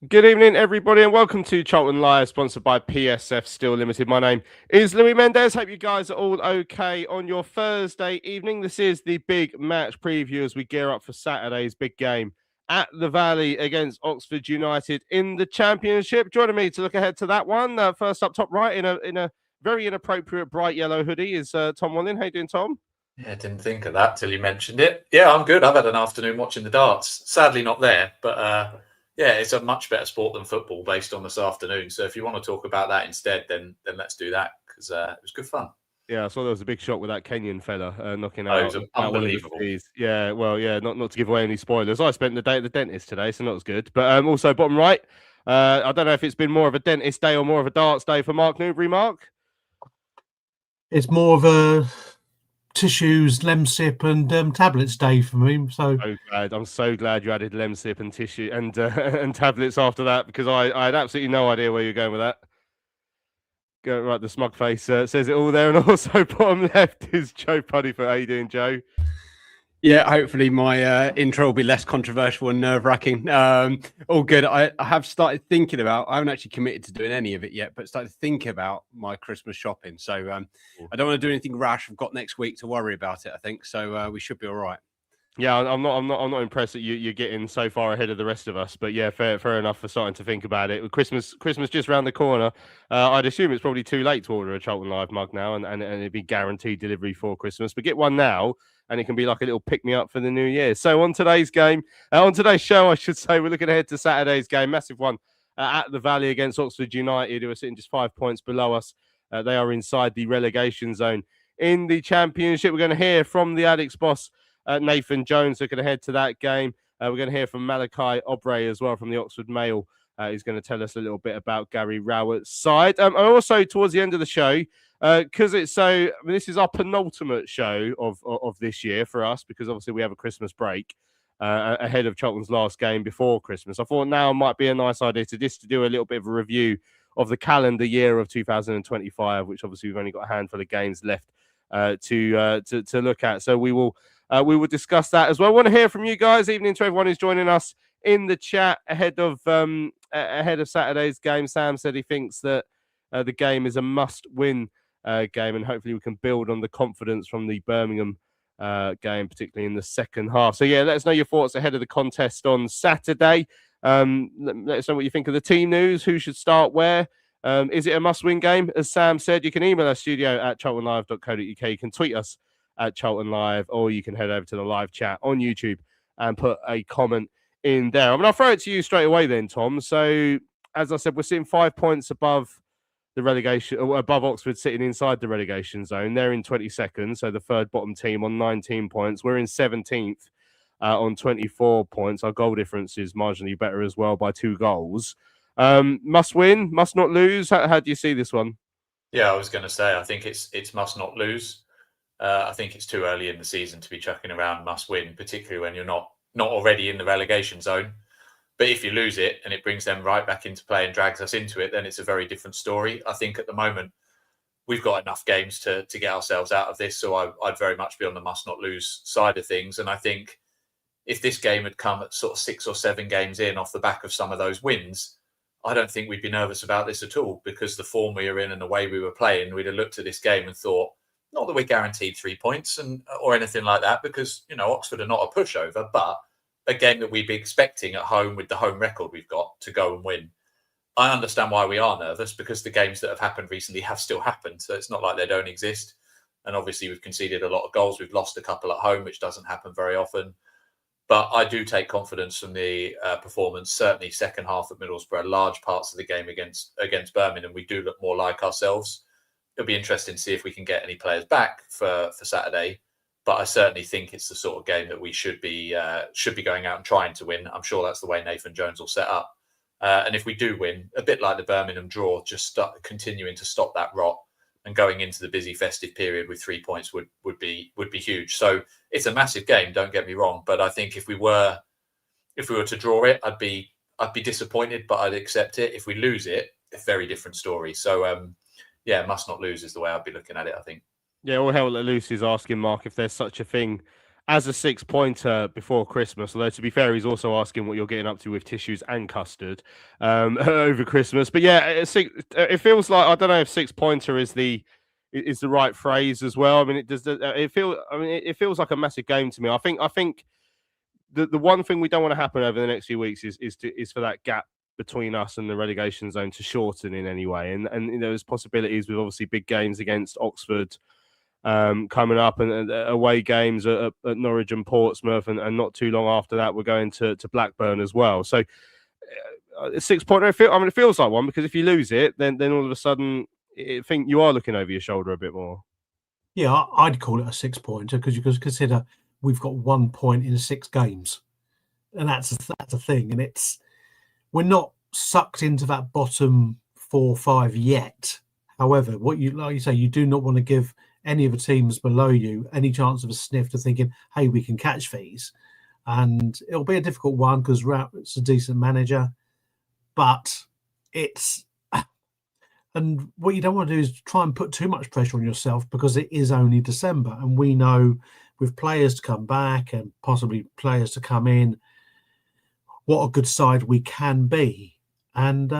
Good evening, everybody, and welcome to Charlton Live, sponsored by PSF Steel Limited. My name is Louis Mendez. Hope you guys are all okay on your Thursday evening. This is the big match preview as we gear up for Saturday's big game at the Valley against Oxford United in the Championship. Joining me to look ahead to that one, first up top right in a very inappropriate bright yellow hoodie is Tom Wallin. How you doing, Tom? Yeah, I didn't think of that till you mentioned it. Yeah, I'm good. I've had an afternoon watching the darts. Sadly not there, but yeah, it's a much better sport than football based on this afternoon. So if you want to talk about that instead, then let's do that because it was good fun. Yeah, I saw there was a big shot with that Kenyan fella knocking Oh, out. it was unbelievable. Yeah, well, yeah, not to give away any spoilers. I spent the day at the dentist today, so not as good. But also bottom right, I don't know if it's been more of a dentist day or more of a darts day for Mark Newbury. Mark, it's more of a tissues, Lemsip, and tablets day for me. I'm so glad you added Lemsip and tissue and and tablets after that because I had absolutely no idea where you're going with that. Go right, the smug face says it all there, and also bottom left is Joe Puddyfoot. How you doing, Joe? Yeah, hopefully my intro will be less controversial and nerve-wracking. All good. I have started thinking about, I haven't actually committed to doing any of it yet, but started to think about my Christmas shopping. So I don't want to do anything rash. I've got next week to worry about it, I think. So we should be all right. Yeah, I'm not impressed that you're getting so far ahead of the rest of us. But yeah, fair enough for starting to think about it. With Christmas just around the corner, I'd assume it's probably too late to order a Charlton Live mug now, and it'd be guaranteed delivery for Christmas. But get one now, and it can be like a little pick-me-up for the new year. So on today's show, I should say, we're looking ahead to Saturday's game, massive one at the Valley against Oxford United, who are sitting just 5 points below us. They are inside the relegation zone in the Championship. We're going to hear from the Addicts boss, Nathan Jones. We're going to head to that game. We're going to hear from Malachi Obrey as well from the Oxford Mail. He's going to tell us a little bit about Gary Rowett's side. And also towards the end of the show, because it's this is our penultimate show of this year for us, because obviously we have a Christmas break ahead of Charlton's last game before Christmas. I thought now might be a nice idea to do a little bit of a review of the calendar year of 2025, which obviously we've only got a handful of games left to look at. So we will discuss that as well. I want to hear from you guys. Evening to everyone who's joining us in the chat ahead of Saturday's game. Sam said he thinks that the game is a must-win game, and hopefully we can build on the confidence from the Birmingham game, particularly in the second half. So yeah, let us know your thoughts ahead of the contest on Saturday. Let us know what you think of the team news. Who should start where? Is it a must-win game? As Sam said, you can email us studio@charltonlive.co.uk. You can tweet us at Charlton Live, or you can head over to the live chat on YouTube and put a comment in there. I mean, I'll throw it to you straight away then, Tom. So, as I said, we're sitting 5 points above the relegation, or above Oxford, sitting inside the relegation zone. They're in 22nd, so the third bottom team on 19 points. We're in 17th on 24 points. Our goal difference is marginally better as well by 2 goals. Must win, must not lose. How do you see this one? Yeah, I was going to say, I think it's must not lose. I think it's too early in the season to be chucking around must win, particularly when you're not already in the relegation zone. But if you lose it and it brings them right back into play and drags us into it, then it's a very different story. I think at the moment we've got enough games to get ourselves out of this. So I'd very much be on the must not lose side of things. And I think if this game had come at sort of 6 or 7 games in off the back of some of those wins, I don't think we'd be nervous about this at all, because the form we were in and the way we were playing, we'd have looked at this game and thought, not that we're guaranteed 3 points or anything like that, because, Oxford are not a pushover, but a game that we'd be expecting at home with the home record we've got to go and win. I understand why we are nervous, because the games that have happened recently have still happened. So it's not like they don't exist. And obviously we've conceded a lot of goals. We've lost a couple at home, which doesn't happen very often. But I do take confidence from the performance, certainly second half at Middlesbrough, large parts of the game against Birmingham. We do look more like ourselves. It'll be interesting to see if we can get any players back for Saturday. But I certainly think it's the sort of game that we should be going out and trying to win. I'm sure that's the way Nathan Jones will set up. And if we do win, a bit like the Birmingham draw, just start continuing to stop that rot and going into the busy festive period with 3 points would be huge. So it's a massive game, don't get me wrong. But I think if we were to draw it, I'd be disappointed, but I'd accept it. If we lose it, a very different story. So must not lose is the way I'd be looking at it, I think. Yeah, all hell let loose is asking Mark if there's such a thing as a 6-pointer before Christmas. Although, to be fair, he's also asking what you're getting up to with tissues and custard over Christmas. But yeah, it feels like, I don't know if 6-pointer is the right phrase as well. I mean, it feels like a massive game to me. I think the one thing we don't want to happen over the next few weeks is for that gap between us and the relegation zone to shorten in any way. And there's possibilities with obviously big games against Oxford coming up, and away games at Norwich and Portsmouth, and not too long after that we're going to Blackburn as well. So 6-pointer, it feels like one, because if you lose it, then all of a sudden I think you are looking over your shoulder a bit more. Yeah, I'd call it a 6-pointer, because you could consider we've got 1 point in 6 games, and that's a thing. And we're not sucked into that bottom 4 or 5 yet. However, like you say, you do not want to give any of the teams below you any chance of a sniff to thinking, hey, we can catch these. And it'll be a difficult one, because it's a decent manager, but and what you don't want to do is try and put too much pressure on yourself, because it is only December, and we know with players to come back and possibly players to come in, what a good side we can be. And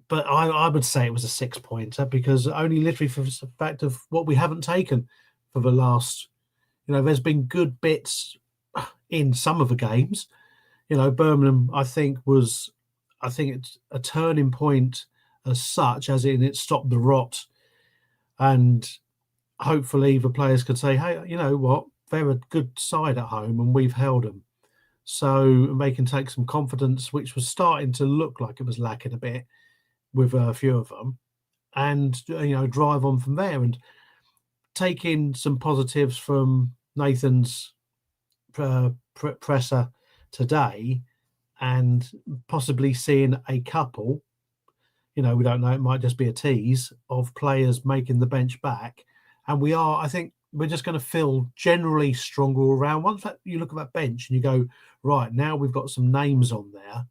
but I would say it was a 6-pointer, because only literally for the fact of what we haven't taken for the last, there's been good bits in some of the games. Birmingham, I think it's a turning point as such, as in it stopped the rot. And hopefully the players could say, hey, you know what, they're a good side at home and we've held them. So they can take some confidence, which was starting to look like it was lacking a bit with a few of them, and drive on from there, and take in some positives from Nathan's presser today, and possibly seeing a couple, we don't know, it might just be a tease of players making the bench back. And I think we're just going to feel generally stronger around. Once you look at that bench and you go, right, now we've got some names on there,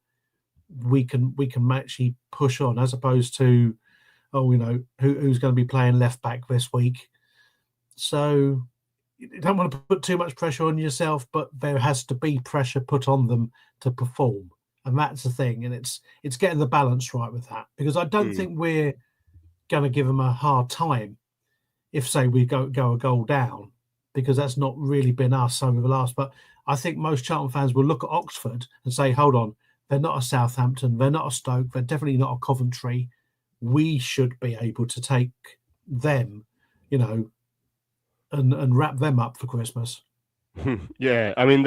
we can actually push on, as opposed to, who's going to be playing left back this week. So you don't want to put too much pressure on yourself, but there has to be pressure put on them to perform, and that's the thing. And it's getting the balance right with that, because I don't think we're going to give them a hard time if, say, we go a goal down, because that's not really been us over the last. But I think most Charlton fans will look at Oxford and say, hold on, they're not a Southampton, they're not a Stoke, they're definitely not a Coventry. We should be able to take them, and wrap them up for Christmas. Yeah, I mean,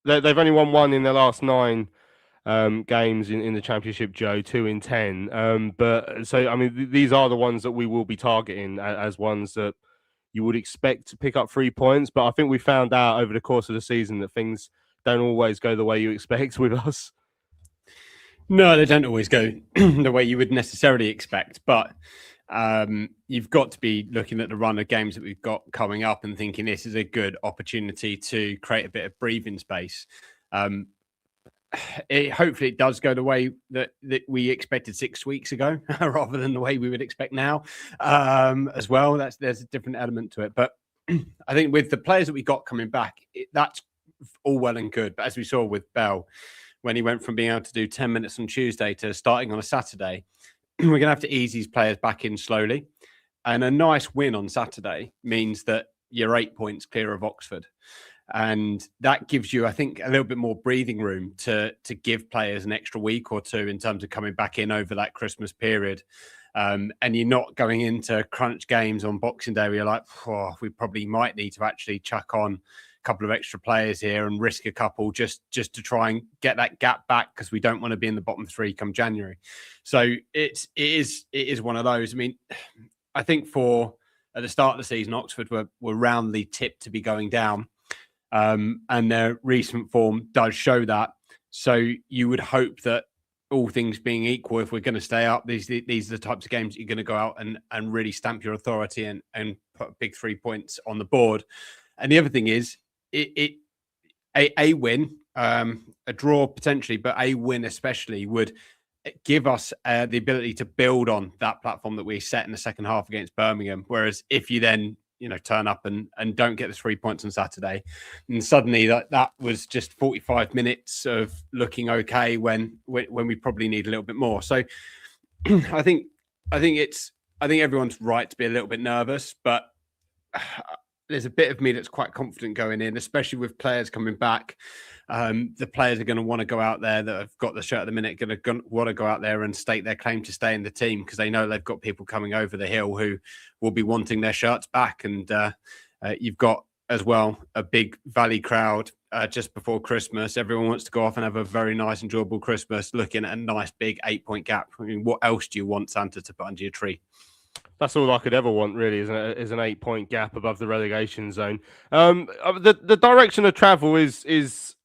they've only won 1 in their last 9 games in the Championship, Joe, 2 in 10. But so, I mean, these are the ones that we will be targeting as ones that you would expect to pick up 3 points. But I think we found out over the course of the season that things don't always go the way you expect with us. No, they don't always go the way you would necessarily expect. But you've got to be looking at the run of games that we've got coming up and thinking this is a good opportunity to create a bit of breathing space. Hopefully it does go the way that we expected 6 weeks ago, rather than the way we would expect now as well. There's a different element to it. But I think with the players that we got coming back, that's all well and good. But as we saw with Bell, when he went from being able to do 10 minutes on Tuesday to starting on a Saturday, we're going to have to ease these players back in slowly. And a nice win on Saturday means that you're 8 points clear of Oxford. And that gives you, I think, a little bit more breathing room to give players an extra week or two in terms of coming back in over that Christmas period. And you're not going into crunch games on Boxing Day where you're like, oh, we probably might need to actually chuck on a couple of extra players here and risk a couple just to try and get that gap back, because we don't want to be in the bottom three come January. So it is one of those. I mean, I think at the start of the season, Oxford were roundly tipped to be going down. And their recent form does show that. So you would hope that, all things being equal, if we're going to stay up, these are the types of games you're going to go out and really stamp your authority and put big 3 points on the board. And the other thing is, a win, a draw potentially, but a win especially would give us the ability to build on that platform that we set in the second half against Birmingham. Whereas if you then turn up and don't get the 3 points on Saturday, and suddenly that was just 45 minutes of looking okay when we probably need a little bit more. So I think everyone's right to be a little bit nervous, but there's a bit of me that's quite confident going in, especially with players coming back. The players are going to want to go out there that have got the shirt at the minute, going to want to go out there and stake their claim to stay in the team, because they know they've got people coming over the hill who will be wanting their shirts back. And you've got as well a big Valley crowd just before Christmas. Everyone wants to go off and have a very nice, enjoyable Christmas, looking at a nice big 8 point gap. I mean, what else do you want Santa to put under your tree? That's all I could ever want, really, is an 8 point gap above the relegation zone. The direction of travel is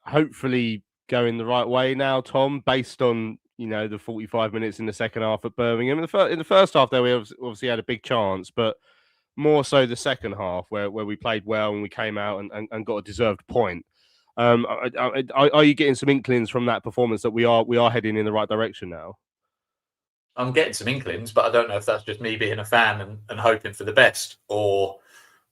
hopefully going the right way now, Tom, based on the 45 minutes in the second half at Birmingham. In the first half, there we obviously had a big chance, but more so the second half where we played well and we came out and got a deserved point. Are you getting some inklings from that performance that we are heading in the right direction now? I'm getting some inklings, but I don't know if that's just me being a fan and hoping for the best, or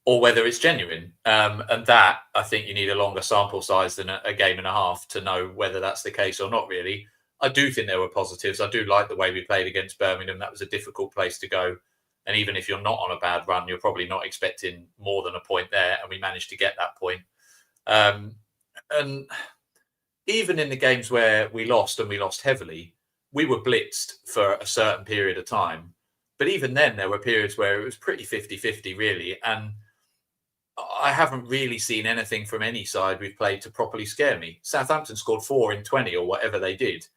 whether it's genuine. And that, I think you need a longer sample size than a game and a half to know whether that's the case or not, really. I do think there were positives. I do like the way we played against Birmingham. That was a difficult place to go. And even if you're not on a bad run, you're probably not expecting more than a point there. And we managed to get that point. And even in the games where we lost, and we lost heavily, we were blitzed for a certain period of time. But even then, there were periods where it was pretty 50-50, really. And I haven't really seen anything from any side we've played to properly scare me. Southampton scored 4 in 20 or whatever they did.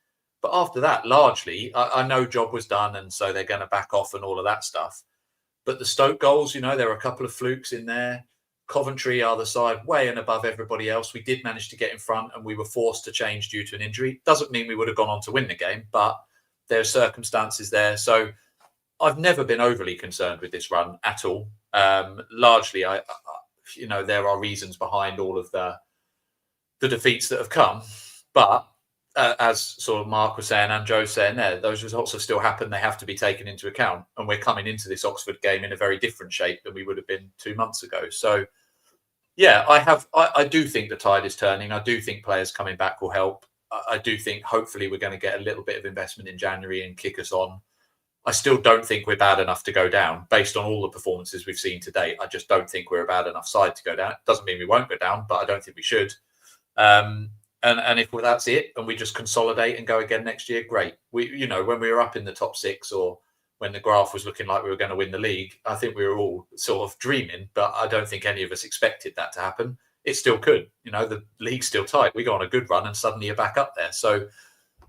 But after that, largely, I know job was done, and so they're going to back off and all of that stuff. But the Stoke goals, there were a couple of flukes in there. Coventry are the side way and above everybody else. We did manage to get in front, and we were forced to change due to an injury. Doesn't mean we would have gone on to win the game, but there are circumstances there. So I've never been overly concerned with this run at all. Largely, there are reasons behind all of the defeats that have come. But as sort of Mark was saying and Joe saying there, those results have still happened. They have to be taken into account. And we're coming into this Oxford game in a very different shape than we would have been 2 months ago. So, yeah, I do think the tide is turning. I do think players coming back will help. I do think hopefully we're going to get a little bit of investment in January and kick us on. I still don't think we're bad enough to go down based on all the performances we've seen to date. I just don't think we're a bad enough side to go down. Doesn't mean we won't go down, but I don't think we should. And if that's it, and we just consolidate and go again next year, great. When we were up in the top 6, or when the graph was looking like we were going to win the league, I think we were all sort of dreaming, but I don't think any of us expected that to happen. It still could. The league's still tight. We go on a good run, and suddenly you're back up there. So,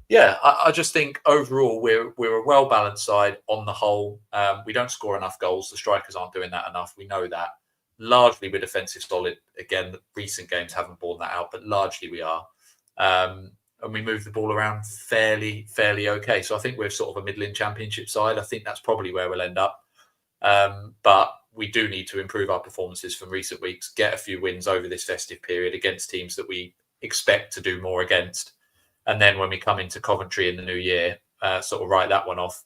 yeah, I just think overall we're a well-balanced side on the whole. We don't score enough goals. The strikers aren't doing that enough. We know that. Largely we're defensive solid. Again, the recent games haven't borne that out, but largely we are. And we move the ball around fairly okay. So I think we're sort of a middling championship side. I think that's probably where we'll end up. But we do need to improve our performances from recent weeks, get a few wins over this festive period against teams that we expect to do more against. And then when we come into Coventry in the new year, sort of write that one off.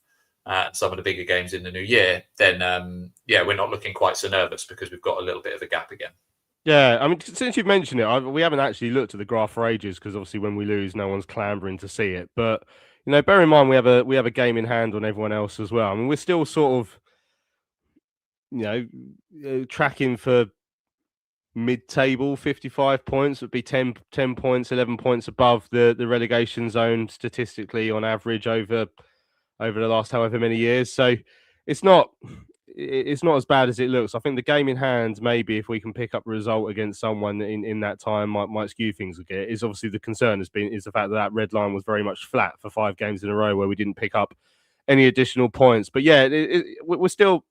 Some of the bigger games in the new year, then, we're not looking quite so nervous because we've got a little bit of a gap again. Yeah, I mean, since you've mentioned it, we haven't actually looked at the graph for ages because obviously when we lose, no one's clambering to see it. But bear in mind we have a game in hand on everyone else as well. I mean, we're still sort of tracking for mid-table 55 points. Would be 10 points, 11 points above the relegation zone statistically on average over the last however many years. So it's not as bad as it looks. I think the game in hand, maybe if we can pick up a result against someone in that time, might skew things a bit. Is obviously the concern is the fact that red line was very much flat for 5 games in a row where we didn't pick up any additional points. But yeah, we're still,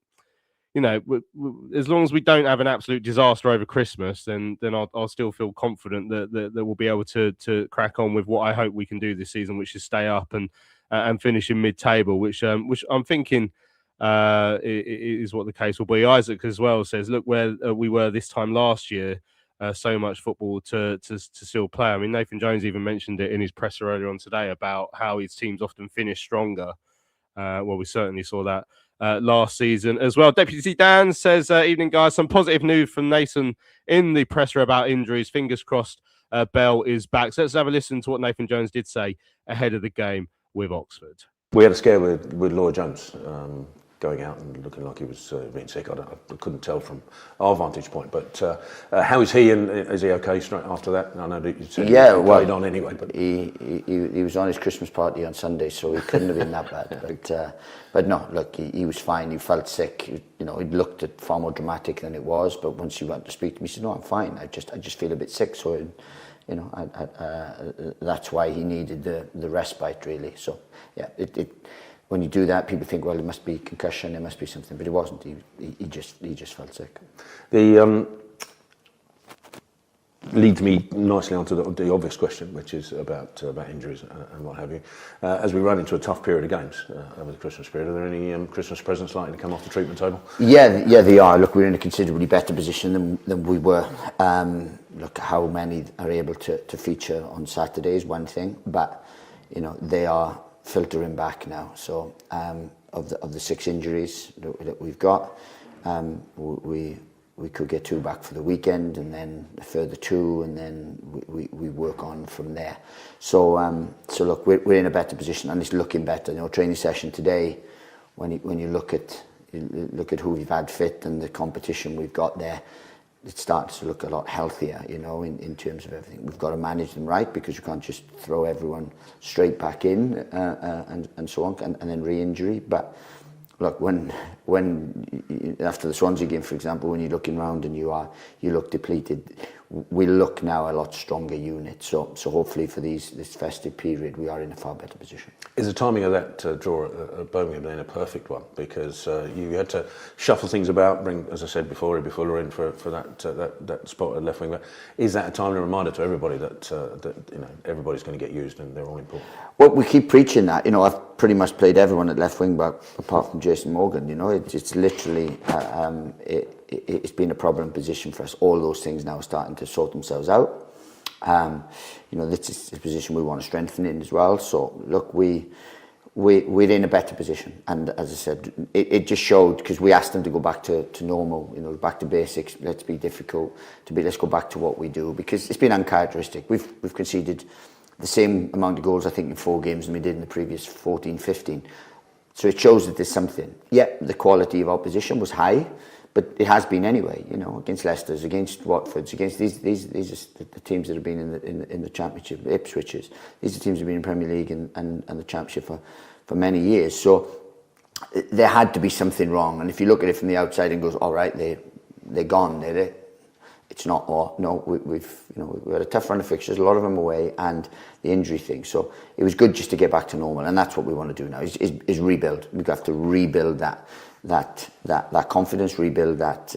as long as we don't have an absolute disaster over Christmas, then I'll still feel confident that we'll be able to crack on with what I hope we can do this season, which is stay up and finish in mid-table, which I'm thinking is what the case will be. Isaac as well says, look where we were this time last year. So much football to still play. I mean, Nathan Jones even mentioned it in his presser earlier on today about how his teams often finish stronger. Well, we certainly saw that last season as well. Deputy Dan says, evening guys, some positive news from Nathan in the presser about injuries. Fingers crossed Bell is back. So let's have a listen to what Nathan Jones did say ahead of the game with Oxford. We had a scare with Lloyd Jones going out and looking like he was being sick. I couldn't tell from our vantage point. But how is he, and is he okay straight after that? I know that you said he played on anyway. But he was on his Christmas party on Sunday, so he couldn't have been that bad. But no, look, he was fine. He felt sick. He looked at far more dramatic than it was. But once he went to speak to me, he said, "No, I'm fine. I just feel a bit sick." So, that's why he needed the respite, really. So, yeah, when you do that, people think, well, it must be concussion, it must be something, but it wasn't. He just felt sick. The leads me nicely onto the obvious question, which is about injuries and what have you. As we run into a tough period of games over the Christmas period, are there any Christmas presents likely to come off the treatment table? Yeah, they are. Look, we're in a considerably better position than we were. Look, how many are able to feature on Saturday is one thing, but they are filtering back now. So of the 6 injuries that we've got, we could get 2 back for the weekend, and then a further 2, and then we work on from there. So look, we're in a better position, and it's looking better. Training session today, when you look at who we've had fit and the competition we've got there, it starts to look a lot healthier, in terms of everything. We've got to manage them right, because you can't just throw everyone straight back in and so on, and then re-injury. But look, when after the Swansea game, for example, when you're looking round and you look depleted, we look now a lot stronger unit. So hopefully for this festive period, we are in a far better position. Is the timing of that draw at Birmingham then a perfect one? Because you had to shuffle things about, bring, as I said before, Ibi Fuller in for that spot at left wing back. Is that a timely reminder to everybody that everybody's going to get used and they're all important? Well, we keep preaching that. I've pretty much played everyone at left wing back apart from Jason Morgan. It's literally it's been a problem position for us. All those things now are starting to sort themselves out. This is a position we want to strengthen in as well. So look, we're in a better position, and as I said, it just showed, because we asked them to go back to normal, back to basics. Let's go back to what we do, because it's been uncharacteristic. We've conceded the same amount of goals, I think, in 4 games than we did in the previous 14, 15. So it shows that there's something. Yeah, the quality of opposition was high, but it has been anyway. Against Leicester's, against Watford's, against these are the teams that have been in the Championship, Ipswich's. These are teams that have been in Premier League and the Championship for many years. So there had to be something wrong. And if you look at it from the outside and goes, all right, they're gone, it's not. Or no, we've had a tough run of fixtures, a lot of them away, and the injury thing. So it was good just to get back to normal, and that's what we want to do now. Is rebuild. We have to rebuild that confidence, rebuild that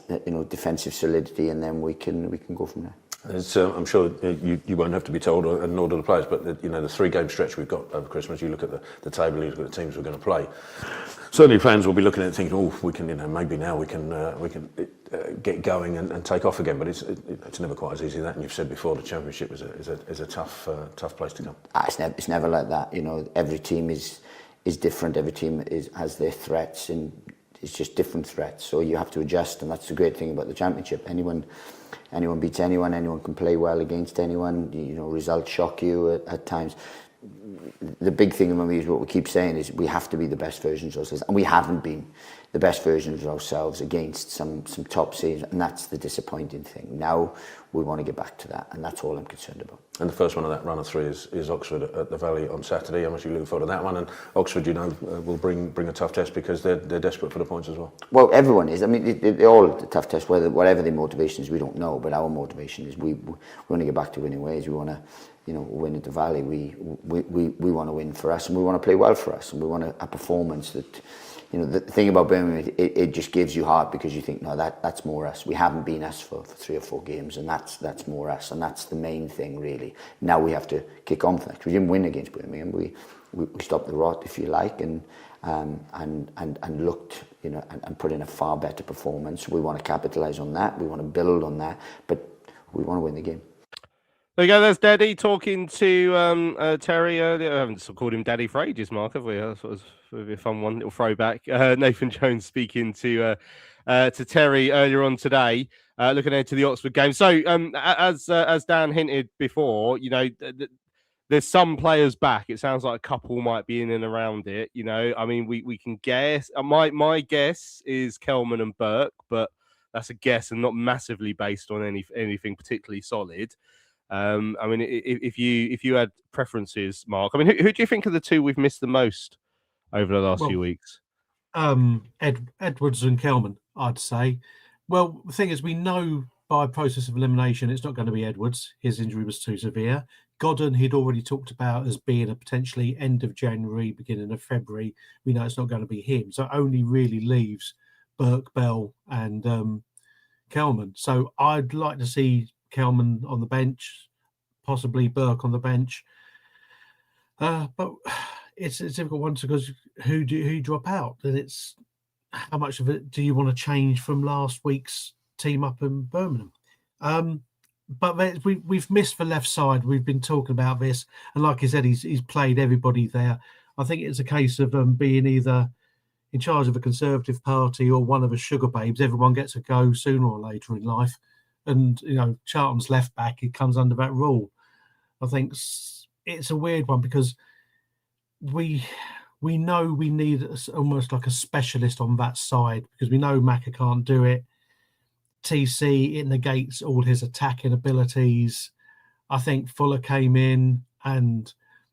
defensive solidity, and then we can go from there. I'm sure you won't have to be told, and nor do the players, but the 3-game stretch we've got over Christmas, you look at the table, you look at the teams we're going to play. Certainly fans will be looking at it thinking, we can, maybe now we can get going and take off again. But it's never quite as easy as that. And you've said before, the Championship is a tough place to come. It's never like that. Every team is different. Every team has their threats, and it's just different threats. So you have to adjust, and that's the great thing about the Championship. Anyone beats anyone. Anyone can play well against anyone. You know, results shock you at times. The big thing in me is what we keep saying is we have to be the best versions of ourselves, and we haven't been the best versions of ourselves against some top sides, and that's the disappointing thing. Now we want to get back to that, and that's all I'm concerned about. And the first one of that run of 3 is Oxford at the Valley on Saturday. How much are you looking forward to that one? And Oxford, will bring a tough test because they're desperate for the points as well. Well, everyone is. I mean, they're all a tough test. Whatever their motivation is, we don't know. But our motivation is we want to get back to winning ways. We want to, win at the Valley. We want to win for us, and we want to play well for us, and we want a performance that. The thing about Birmingham, it just gives you heart because you think, no, that's more us. We haven't been us for 3 or 4 games, and that's more us, and that's the main thing really. Now we have to kick on for that. We didn't win against Birmingham. We stopped the rot, if you like, and looked, and put in a far better performance. We want to capitalise on that. We want to build on that, but we want to win the game. There you go. There's Daddy talking to Terry earlier. I haven't called him Daddy for ages, Mark, have we? That was a fun one, little throwback. Nathan Jones speaking to Terry earlier on today, looking ahead to the Oxford game. So, as Dan hinted before, there's some players back. It sounds like a couple might be in and around it. I mean, we can guess. My guess is Kelman and Burke, but that's a guess and not massively based on anything particularly solid. I mean, if you had preferences, Mark, I mean, who do you think are the two we've missed the most over the last few weeks? Edwards and Kelman, I'd say. Well, the thing is, we know by process of elimination it's not going to be Edwards. His injury was too severe. Godden, he'd already talked about as being a potentially end of January, beginning of February. We know it's not going to be him. So it only really leaves Burke, Bell and Kelman. So I'd like to see Kelman on the bench, possibly Burke on the bench. But it's a difficult one because who drop out? And it's how much of it do you want to change from last week's team up in Birmingham? But we've missed the left side. We've been talking about this, and like I said, he's played everybody there. I think it's a case of being either in charge of a Conservative Party or one of the sugar babes. Everyone gets a go sooner or later in life. And, Charlton's left back, it comes under that rule. I think it's a weird one because we know we need almost like a specialist on that side because we know Macca can't do it. TC, it negates all his attacking abilities. I think Fuller came in and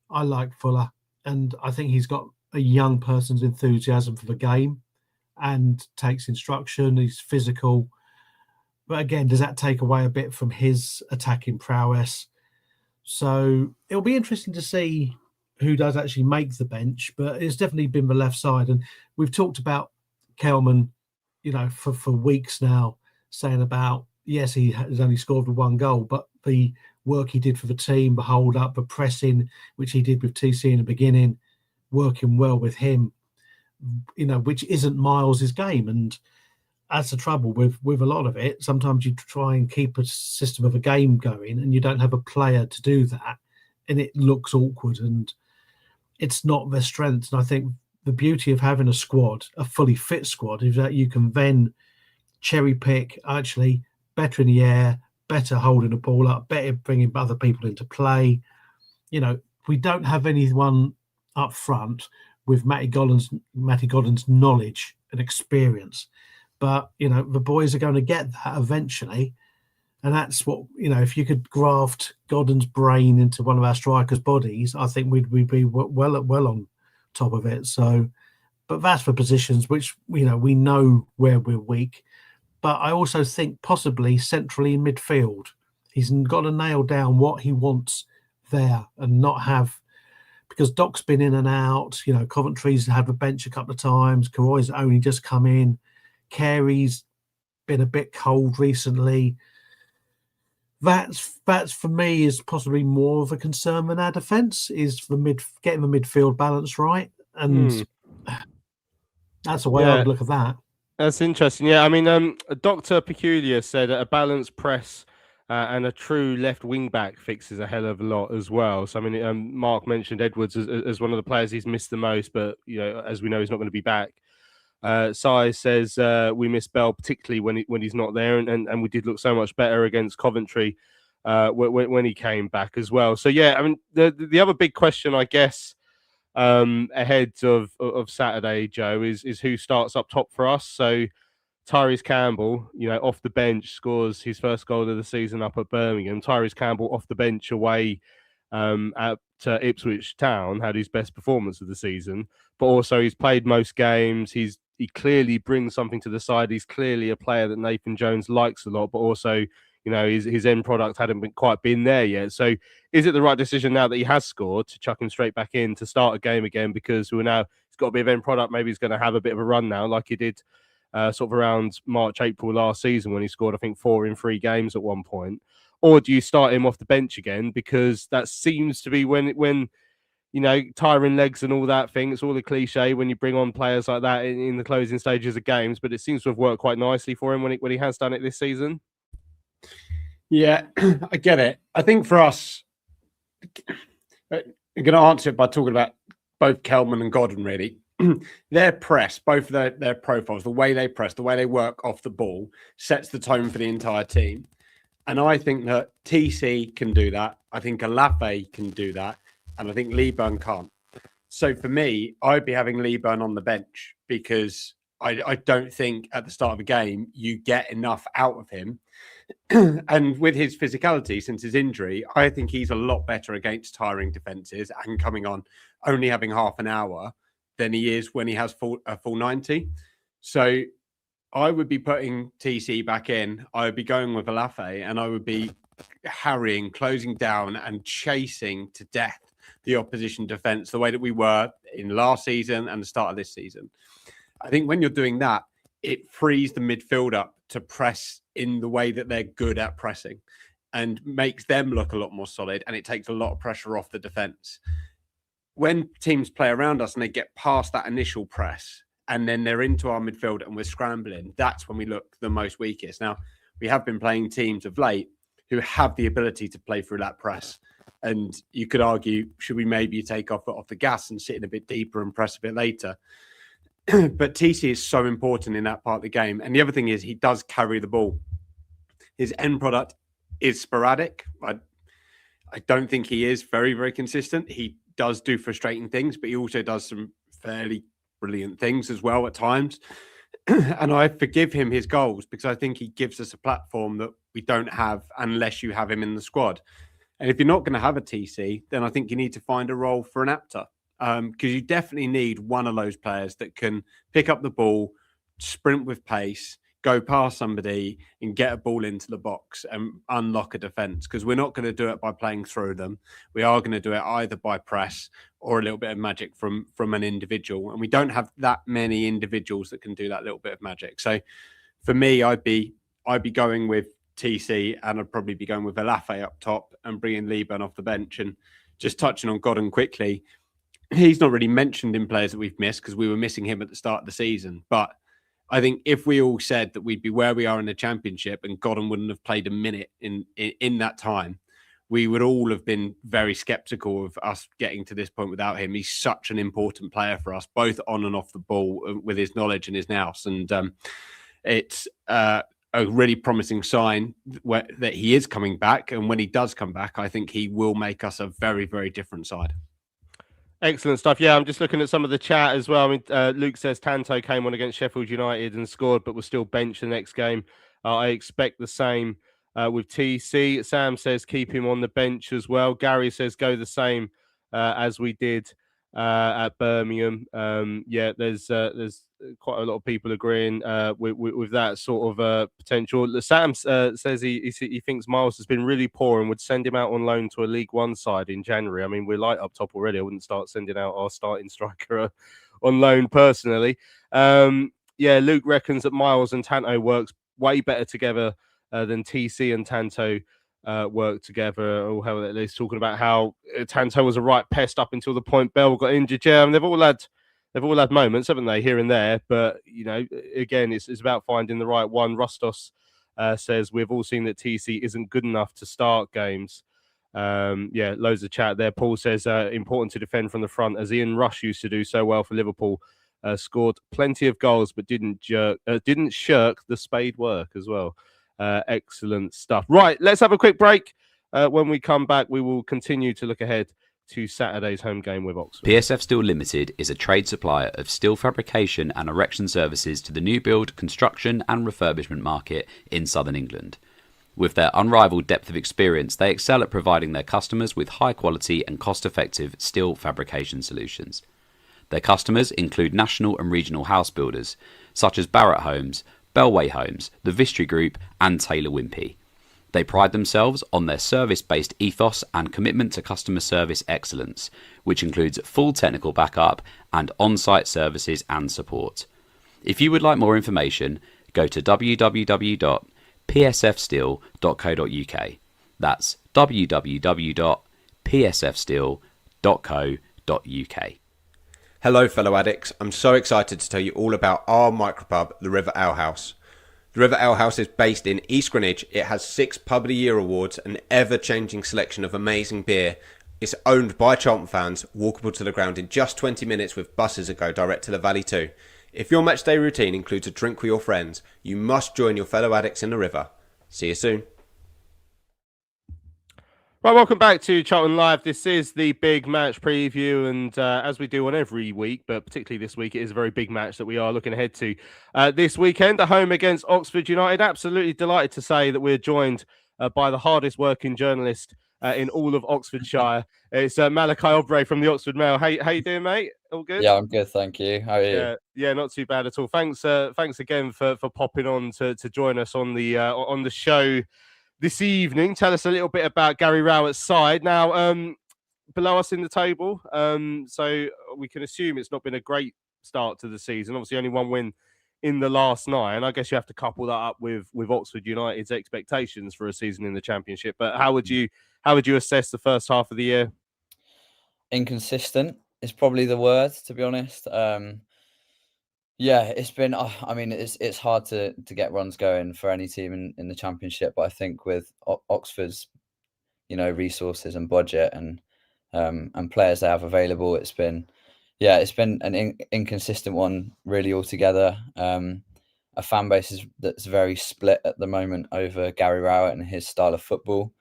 I like Fuller. And I think he's got a young person's enthusiasm for the game and takes instruction. He's physical. But again, does that take away a bit from his attacking prowess? So it'll be interesting to see who does actually make the bench, but it's definitely been the left side. And we've talked about Kelman, for weeks now, saying about, yes, he has only scored with 1 goal, but the work he did for the team, the hold up, the pressing, which he did with TC in the beginning, working well with him, which isn't Miles' game. And that's the trouble with a lot of it. Sometimes you try and keep a system of a game going and you don't have a player to do that, and it looks awkward and it's not their strength. And I think the beauty of having a squad, a fully fit squad, is that you can then cherry pick actually better in the air, better holding the ball up, better bringing other people into play. We don't have anyone up front with Matty Godden's knowledge and experience. But, the boys are going to get that eventually. And that's what, if you could graft Godden's brain into one of our strikers' bodies, I think we'd be well on top of it. So, but that's for positions which, we know where we're weak. But I also think possibly centrally in midfield, he's got to nail down what he wants there and not have, because Doc's been in and out, Coventry's had a bench a couple of times, Karoy's only just come in. Carey's been a bit cold recently. That's for me is possibly more of a concern than our defence is getting the midfield balance right, and that's the way I would look at that. That's interesting. Yeah, I mean, Dr. Peculiar said a balanced press and a true left wing back fixes a hell of a lot as well. So I mean, Mark mentioned Edwards as one of the players he's missed the most, but as we know, he's not going to be back Sai says we miss Bell particularly when he's not there, and we did look so much better against Coventry when he came back as well. So yeah, I mean the other big question, I guess, ahead of Saturday, Joe, is who starts up top for us. So Tyrese Campbell, off the bench, scores his first goal of the season up at Birmingham. Tyrese Campbell off the bench away at Ipswich Town had his best performance of the season, but also he's played most games. He clearly brings something to the side. He's clearly a player that Nathan Jones likes a lot, but also his end product hadn't quite been there yet. So is it the right decision now that he has scored to chuck him straight back in to start a game again, because he's got a bit of end product? Maybe he's going to have a bit of a run now like he did sort of around March, April last season when he scored, I think, 4 in 3 games at one point. Or do you start him off the bench again? Because that seems to be when tiring legs and all that thing. It's all a cliche when you bring on players like that in the closing stages of games, but it seems to have worked quite nicely for him when he has done it this season. Yeah, I get it. I think for us, I'm going to answer it by talking about both Kelman and Godden, really. Their press, both their profiles, the way they press, the way they work off the ball, sets the tone for the entire team. And I think that TC can do that. I think Alafe can do that. And I think Leeburn can't. So for me, I'd be having Leeburn on the bench because I don't think at the start of a game you get enough out of him. And with his physicality since his injury, I think he's a lot better against tiring defences and coming on only having half an hour than he is when he has a full 90. So I would be putting TC back in. I would be going with Alafe, and I would be harrying, closing down and chasing to death the opposition defence the way that we were in last season and the start of this season. I think when you're doing that, it frees the midfield up to press in the way that they're good at pressing and makes them look a lot more solid, and it takes a lot of pressure off the defence. When teams play around us and they get past that initial press and then they're into our midfield and we're scrambling, that's when we look the most weakest. Now, we have been playing teams of late who have the ability to play through that press. And you could argue, should we maybe take off the gas and sit in a bit deeper and press a bit later? But TC is so important in that part of the game. And the other thing is he does carry the ball. His end product is sporadic. I don't think he is very, very consistent. He does do frustrating things, but he also does some fairly brilliant things as well at times. And I forgive him his goals because I think he gives us a platform that we don't have unless you have him in the squad. And if you're not going to have a TC, then I think you need to find a role for an Apter. Because you definitely need one of those players that can pick up the ball, sprint with pace, go past somebody and get a ball into the box and unlock a defence. Because we're not going to do it by playing through them. We are going to do it either by press or a little bit of magic from an individual. And we don't have that many individuals that can do that little bit of magic. So for me, I'd be going with TC, and I'd probably be going with Alafe up top and bringing Leeburn off the bench. And just touching on Godden quickly, he's not really mentioned in players that we've missed because we were missing him at the start of the season. But I think if we all said that we'd be where we are in the Championship and Godden wouldn't have played a minute in that time, we would all have been very sceptical of us getting to this point without him. He's such an important player for us, both on and off the ball, with his knowledge and his nous. And it's a really promising sign that he is coming back. And when he does come back, I think he will make us a very, very different side. Excellent stuff. Yeah, I'm just looking at some of the chat as well. I mean, Luke says Tanto came on against Sheffield United and scored, but was still benched the next game. I expect the same with TC. Sam says keep him on the bench as well. Gary says go the same as we did at Birmingham. Yeah, there's quite a lot of people agreeing with that sort of potential. Sam says he thinks Miles has been really poor and would send him out on loan to a League One side in January. I mean, we're light up top already. I wouldn't start sending out our starting striker on loan personally. Yeah, Luke reckons that Miles and Tanto works way better together than TC and Tanto work together. Or how they're talking about how Tanto was a right pest up until the point Bell got injured. Yeah, I mean, they've all had moments, haven't they, here and there? But you know, again, it's about finding the right one. Rustos says we've all seen that TC isn't good enough to start games. Yeah, loads of chat there. Paul says important to defend from the front, as Ian Rush used to do so well for Liverpool scored plenty of goals, but didn't shirk the spade work as well. Excellent stuff. Right, let's have a quick break. When we come back, we will continue to look ahead to Saturday's home game with Oxford. PSF Steel Limited is a trade supplier of steel fabrication and erection services to the new build, construction and refurbishment market in southern England. With their unrivaled depth of experience, they excel at providing their customers with high quality and cost-effective steel fabrication solutions. Their customers include national and regional house builders, such as Barratt Homes, Bellway Homes, the Vistry Group and Taylor Wimpey. They pride themselves on their service-based ethos and commitment to customer service excellence, which includes full technical backup and on-site services and support. If you would like more information, go to www.psfsteel.co.uk. That's www.psfsteel.co.uk. Hello, fellow addicts. I'm so excited to tell you all about our micropub, the River Ale House. The River Ale House is based in East Greenwich. It has 6 Pub of the Year awards, an ever-changing selection of amazing beer. It's owned by Charlton fans, walkable to the ground in just 20 minutes with buses that go direct to the Valley too. If your matchday routine includes a drink with your friends, you must join your fellow addicts in the River. See you soon. Right, welcome back to Charlton Live. This is the big match preview, and as we do on every week, but particularly this week, it is a very big match that we are looking ahead to this weekend, a home against Oxford United. Absolutely delighted to say that we're joined by the hardest working journalist in all of Oxfordshire. It's Malachi Obrey from the Oxford Mail. How you doing, mate? All good? Yeah, I'm good, thank you. How are you? Yeah, not too bad at all. Thanks again for popping on to join us on the show this evening. Tell us a little bit about Gary Rowett's side. Now, below us in the table, so we can assume it's not been a great start to the season. Obviously, only one win in the last 9. I guess you have to couple that up with Oxford United's expectations for a season in the Championship. But how would you assess the first half of the year? Inconsistent is probably the word, to be honest. Yeah, it's been. I mean, it's hard to get runs going for any team in the Championship. But I think with Oxford's, resources and budget and players they have available, it's been an inconsistent one really altogether. A fan base that's very split at the moment over Gary Rowett and his style of football.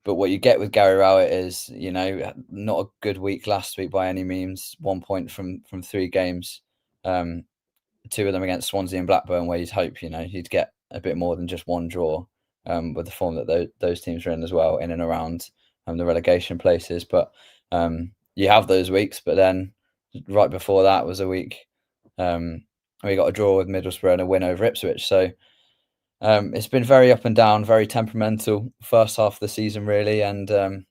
But what you get with Gary Rowett is, not a good week last week by any means. 1 point from 3 games, 2 of them against Swansea and Blackburn, where you'd hope, he'd get a bit more than just 1 draw with the form that those teams are in as well, in and around the relegation places. But you have those weeks, but then right before that was a week we got a draw with Middlesbrough and a win over Ipswich. So it's been very up and down, very temperamental first half of the season, really. And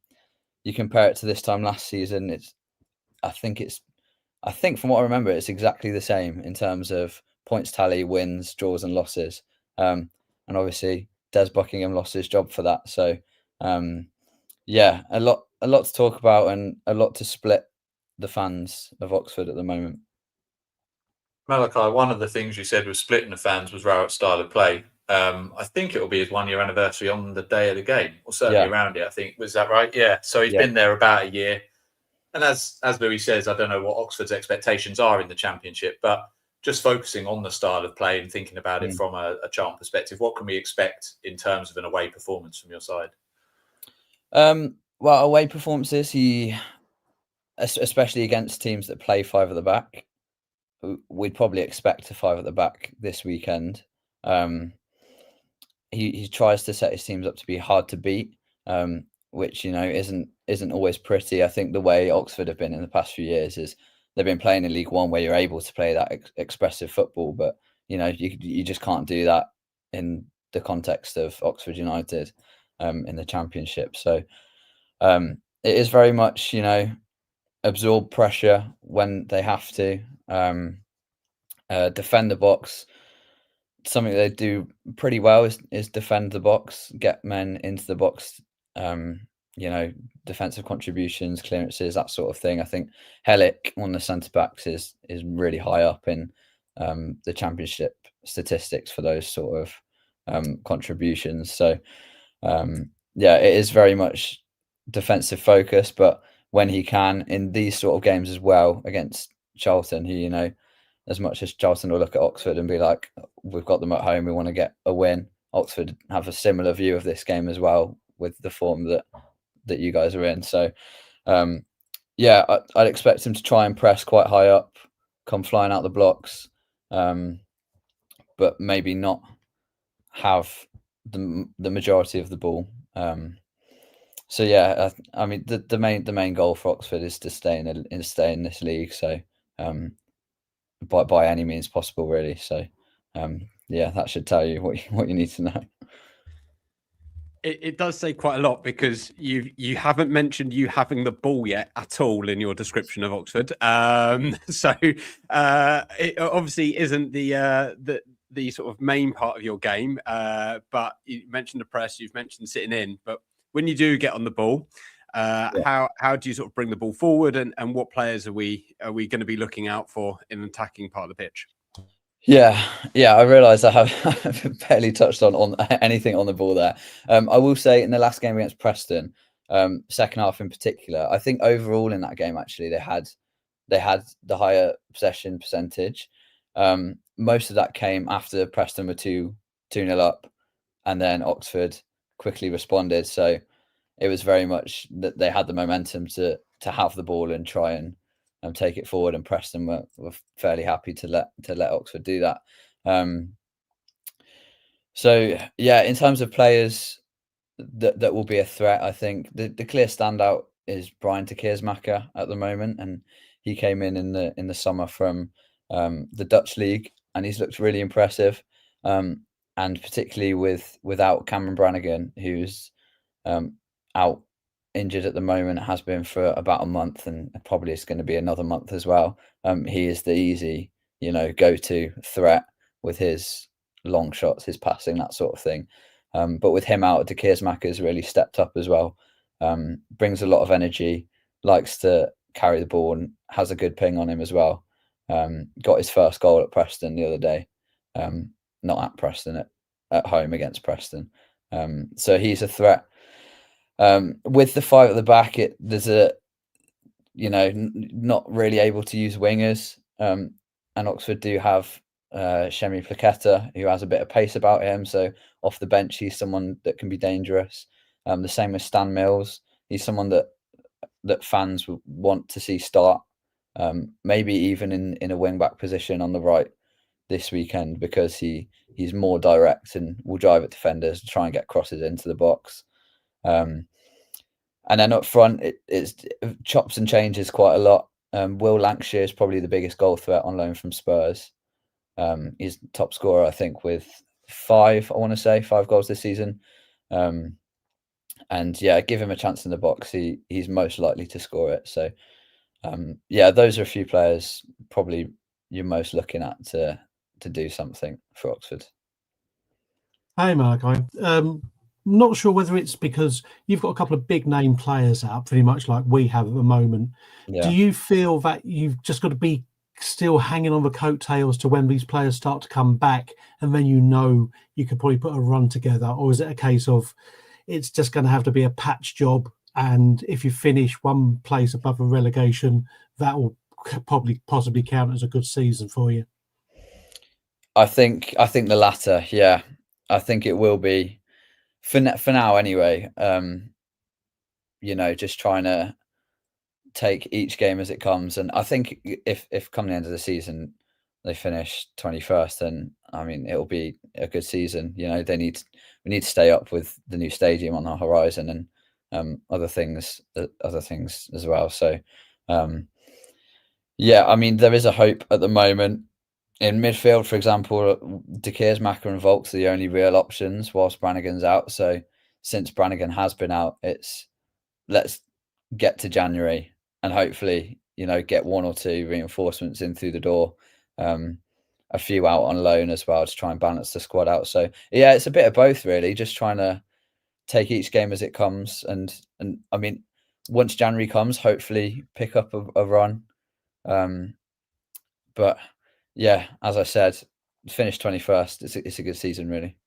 you compare it to this time last season, I think from what I remember, it's exactly the same in terms of points tally, wins, draws, and losses. And obviously, Des Buckingham lost his job for that. So yeah, a lot to talk about and a lot to split the fans of Oxford at the moment. Malachi, one of the things you said was splitting the fans was Rowett's style of play. I think it'll be his 1-year anniversary on the day of the game, or certainly around it. I think, was that right? Yeah. So he's been there about a year, and as Louis says, I don't know what Oxford's expectations are in the Championship, but just focusing on the style of play and thinking about it from a Charlton perspective, what can we expect in terms of an away performance from your side? Well, away performances, especially against teams that play 5 at the back, we'd probably expect a 5 at the back this weekend. He tries to set his teams up to be hard to beat, which isn't always pretty. I think the way Oxford have been in the past few years is they've been playing in League One where you're able to play that expressive football, but you just can't do that in the context of Oxford United in the Championship. So it is very much absorb pressure when they have to, defend the box. Something they do pretty well is defend the box, get men into the box, defensive contributions, clearances, that sort of thing. I think Hellick, one of the centre backs, is really high up in the Championship statistics for those sort of contributions. So it is very much defensive focus, but when he can in these sort of games as well against Charlton, who, you know, as much as Charlton will look at Oxford and be like, we've got them at home, we want to get a win. Oxford have a similar view of this game as well, with the form that you guys are in. So, yeah, I'd expect him to try and press quite high up, come flying out the blocks, but maybe not have the majority of the ball. So yeah, I mean the main goal for Oxford is to stay in this league. So by any means possible, really. So yeah, that should tell you what you need to know. It does say quite a lot, because you haven't mentioned you having the ball yet at all in your description of Oxford. So it obviously isn't the sort of main part of your game. But you mentioned the press, you've mentioned sitting in, but when you do get on the ball, how do you sort of bring the ball forward, and what players are we going to be looking out for in the attacking part of the pitch? Yeah, I realise I have barely touched on anything on the ball there. I will say, in the last game against Preston, second half in particular, I think overall in that game, actually, they had the higher possession percentage. Most of that came after Preston were 2-0 up, and then Oxford quickly responded. So it was very much that they had the momentum to have the ball and try and take it forward, and Preston were fairly happy to let Oxford do that. So yeah, in terms of players that will be a threat, I think the clear standout is Brian de Keersmaker at the moment, and he came in the summer from the Dutch league, and he's looked really impressive. And particularly without Cameron Brannigan, who's out injured at the moment, has been for about a month, and probably is going to be another month as well. He is the easy, go-to threat with his long shots, his passing, that sort of thing. But with him out, de Keersmaker's really stepped up as well. Brings a lot of energy, likes to carry the ball, and has a good ping on him as well. Got his first goal at Preston the other day. Not at Preston, at home against Preston. So he's a threat. With the five at the back, there's not really able to use wingers. And Oxford do have Shemi Plaqueta, who has a bit of pace about him. So off the bench, he's someone that can be dangerous. The same with Stan Mills. He's someone that fans want to see start, maybe even in a wing back position on the right this weekend, because he's more direct and will drive at defenders to try and get crosses into the box. And then up front, it's chops and changes quite a lot. Will Lancashire is probably the biggest goal threat on loan from Spurs. He's top scorer, I think, with 5 goals this season. And yeah, give him a chance in the box, he's most likely to score it. So yeah, those are a few players probably you're most looking at to do something for Oxford. Hey, Malachi. Not sure whether it's because you've got a couple of big name players out, pretty much like we have at the moment. Yeah. Do you feel that you've just got to be still hanging on the coattails to when these players start to come back, and then you could probably put a run together? Or is it a case of it's just going to have to be a patch job, and if you finish one place above a relegation, that will possibly count as a good season for you? I think the latter. Yeah, I think it will be for now anyway. Just trying to take each game as it comes, and I think if come the end of the season they finish 21st, then I mean it'll be a good season. We need to stay up with the new stadium on the horizon, and other things as well. So yeah, I mean there is a hope at the moment. In midfield, for example, de Keersmaker and Volks are the only real options whilst Brannigan's out. So since Brannigan has been out, let's get to January and hopefully, get 1 or 2 reinforcements in through the door. A few out on loan as well to try and balance the squad out. So yeah, it's a bit of both really, just trying to take each game as it comes. And I mean, once January comes, hopefully pick up a run. But yeah, as I said, finish 21st. It's a good season, really.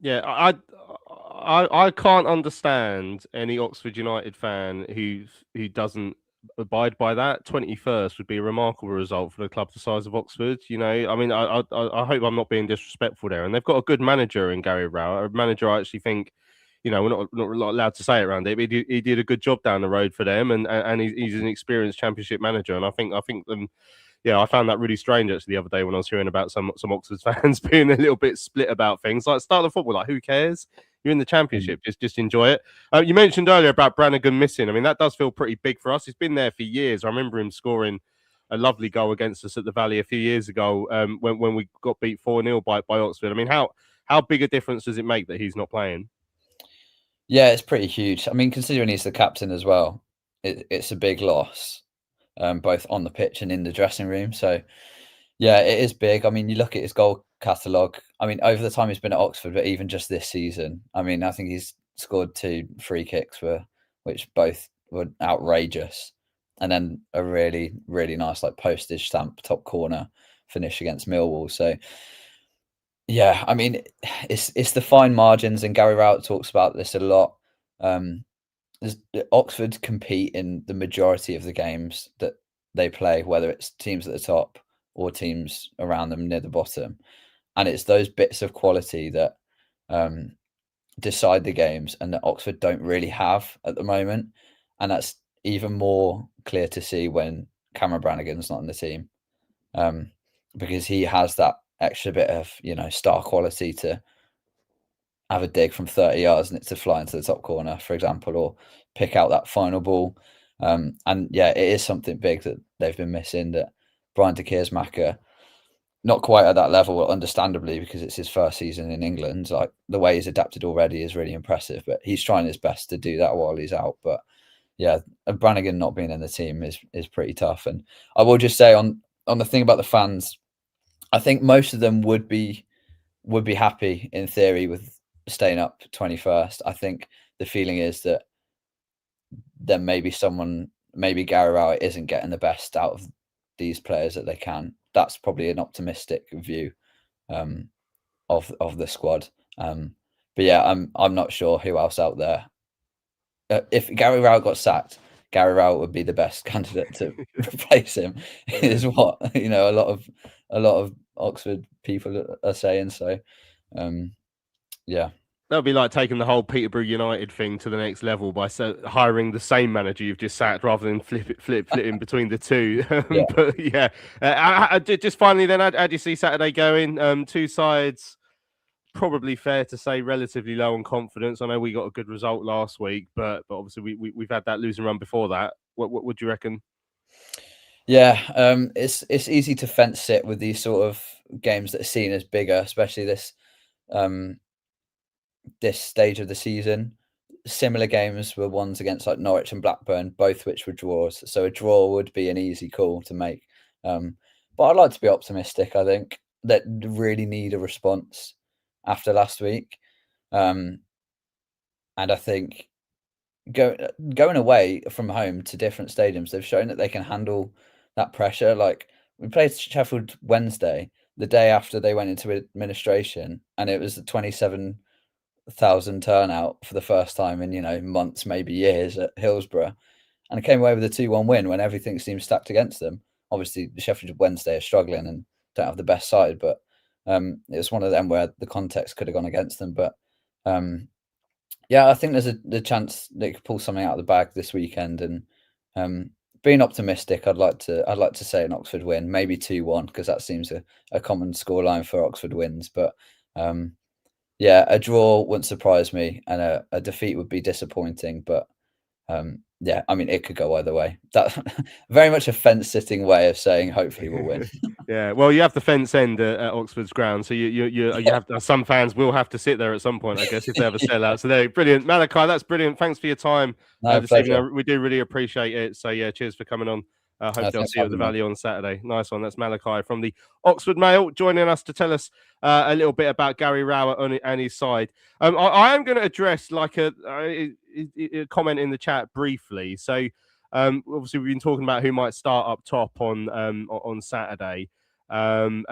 Yeah, I can't understand any Oxford United fan who doesn't abide by that, 21st would be a remarkable result for the club the size of Oxford. You know, I mean, I hope I'm not being disrespectful there. And they've got a good manager in Gary Rowett, a manager I actually think, you know, we're not allowed to say it around it, but he did a good job down the road for them, and he's an experienced Championship manager. And I think them. Yeah, I found that really strange actually the other day when I was hearing about some Oxford fans being a little bit split about things. Like, start the football, like, who cares? You're in the Championship, just enjoy it. You mentioned earlier about Brannigan missing. I mean, that does feel pretty big for us. He's been there for years. I remember him scoring a lovely goal against us at the Valley a few years ago, when we got beat 4-0 by Oxford. I mean, how big a difference does it make that he's not playing? Yeah, it's pretty huge. I mean, considering he's the captain as well, it's a big loss, both on the pitch and in the dressing room. So, yeah, it is big. I mean, you look at his goal catalogue. I mean, over the time he's been at Oxford, but even just this season, I mean, I think he's scored 2 free kicks which both were outrageous, and then a really, really nice like postage stamp top corner finish against Millwall. So, yeah, I mean, it's the fine margins, and Gary Rowett talks about this a lot. Oxford compete in the majority of the games that they play, whether it's teams at the top or teams around them near the bottom, and it's those bits of quality that decide the games, and that Oxford don't really have at the moment, and that's even more clear to see when Cameron Brannigan's not in the team, because he has that extra bit of star quality to have a dig from 30 yards and it's to fly into the top corner, for example, or pick out that final ball. And yeah, it is something big that they've been missing, that Brian de Keersmacher, not quite at that level, understandably, because it's his first season in England. Like, the way he's adapted already is really impressive, but he's trying his best to do that while he's out. But yeah, Brannigan not being in the team is pretty tough. And I will just say on the thing about the fans, I think most of them would be happy in theory with staying up 21st. I think the feeling is that then maybe Gary Rowett isn't getting the best out of these players that they can. That's probably an optimistic view of the squad. But yeah, I'm not sure who else out there. If Gary Rowett got sacked, Gary Rowett would be the best candidate to replace him. Is what a lot of Oxford people are saying. So, yeah. That'll be like taking the whole Peterborough United thing to the next level by hiring the same manager you've just sacked rather than flipping between the two. Yeah. But yeah, just finally then, how do you see Saturday going? Two sides, probably fair to say, relatively low on confidence. I know we got a good result last week, but obviously we've had that losing run before that. What would you reckon? Yeah, it's easy to fence sit with these sort of games that are seen as bigger, especially this stage of the season. Similar games were ones against like Norwich and Blackburn, both which were draws. So a draw would be an easy call to make. But I'd like to be optimistic. I think that really need a response after last week. And I think going away from home to different stadiums, they've shown that they can handle that pressure. Like, we played Sheffield Wednesday the day after they went into administration, and it was the 27,000 turnout for the first time in months, maybe years, at Hillsborough, and it came away with a 2-1 win when everything seemed stacked against them. Obviously, Sheffield Wednesday are struggling and don't have the best side, but it was one of them where the context could have gone against them. But yeah, I think there's the chance they could pull something out of the bag this weekend. And being optimistic, I'd like to say an Oxford win, maybe 2-1, because that seems a common scoreline for Oxford wins. But yeah, a draw wouldn't surprise me, and a defeat would be disappointing. But yeah, I mean, it could go either way. That very much a fence-sitting way of saying hopefully we'll win. Yeah, well, you have the fence end at Oxford's ground, so you have some fans will have to sit there at some point, I guess, if they have a sellout. So there, brilliant, Malachi. That's brilliant. Thanks for your time this evening. We do really appreciate it. So yeah, cheers for coming on. Hope I'll see you at the Valley on Saturday. Nice one. That's Malachi from the Oxford Mail joining us to tell us a little bit about Gary Rowett and his side. I am going to address like a comment in the chat briefly. So obviously we've been talking about who might start up top on Saturday. And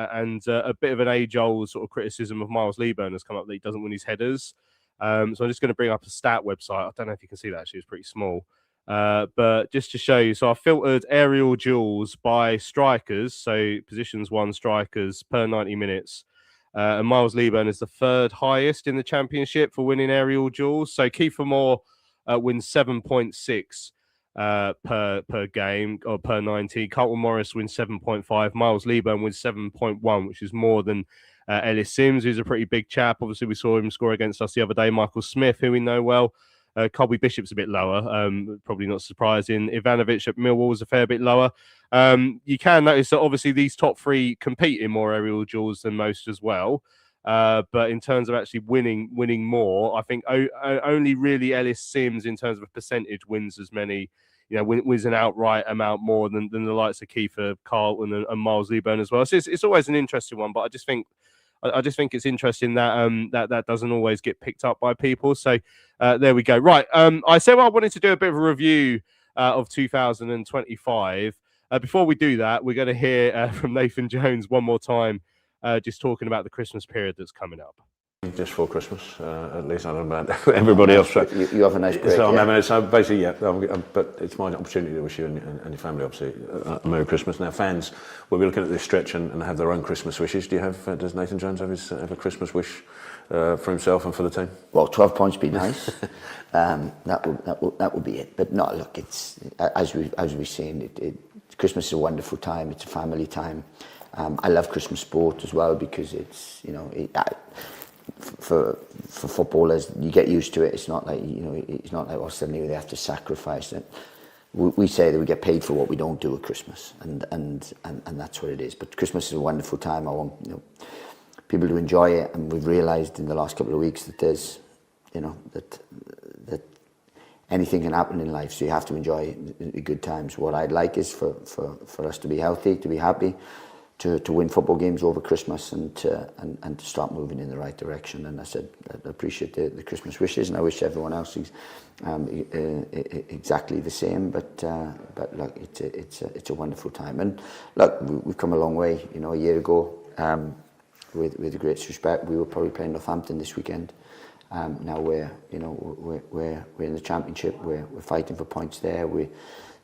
a bit of an age-old sort of criticism of Miles Leaburn has come up that he doesn't win his headers. So I'm just going to bring up a stat website. I don't know if you can see that, actually. It's pretty small. But just to show you, so I filtered aerial duels by strikers, so positions 1 strikers per 90 minutes. And Miles Leaburn is the 3rd highest in the championship for winning aerial duels. So Kiefer Moore wins 7.6 per game or per 90. Carlton Morris wins 7.5. Miles Leaburn wins 7.1, which is more than Ellis Sims, who's a pretty big chap. Obviously, we saw him score against us the other day. Michael Smith, who we know well. Colby Bishop's a bit lower, probably not surprising. Ivanovic at Millwall is a fair bit lower. You can notice that obviously these top 3 compete in more aerial duels than most as well. But in terms of actually winning more, I think only really Ellis Sims, in terms of a percentage, wins as many. Wins an outright amount more than the likes of Kiefer, Carlton, and Miles Leaburn as well. So it's always an interesting one, but I just think it's interesting that that doesn't always get picked up by people. So there we go. Right. I said I wanted to do a bit of a review of 2025. Before we do that, we're going to hear from Nathan Jones one more time, just talking about the Christmas period that's coming up. Just for Christmas, at least I don't know about everybody else. So you have a nice break. So I'm having it. So basically, yeah. But it's my opportunity to wish you and your family, obviously, a Merry Christmas. Now, fans will be looking at this stretch and have their own Christmas wishes. Does Nathan Jones have a Christmas wish for himself and for the team? Well, 12 points would be nice. That would be it. But no, look, it's as we've seen, Christmas is a wonderful time. It's a family time. I love Christmas sport as well, because it's for footballers, you get used to it. It's not like suddenly they have to sacrifice it. We say that we get paid for what we don't do at Christmas, and that's what it is. But Christmas is a wonderful time. I want people to enjoy it, and we've realised in the last couple of weeks that there's that anything can happen in life, so you have to enjoy the good times. What I'd like is for us to be healthy, to be happy, to win football games over Christmas, and to start moving in the right direction. And I said I appreciate the Christmas wishes, and I wish everyone else exactly the same. But look, it's a wonderful time, and look, we've come a long way. A year ago, with the greatest respect, we were probably playing Northampton this weekend. Now we're in the Championship. We're fighting for points there.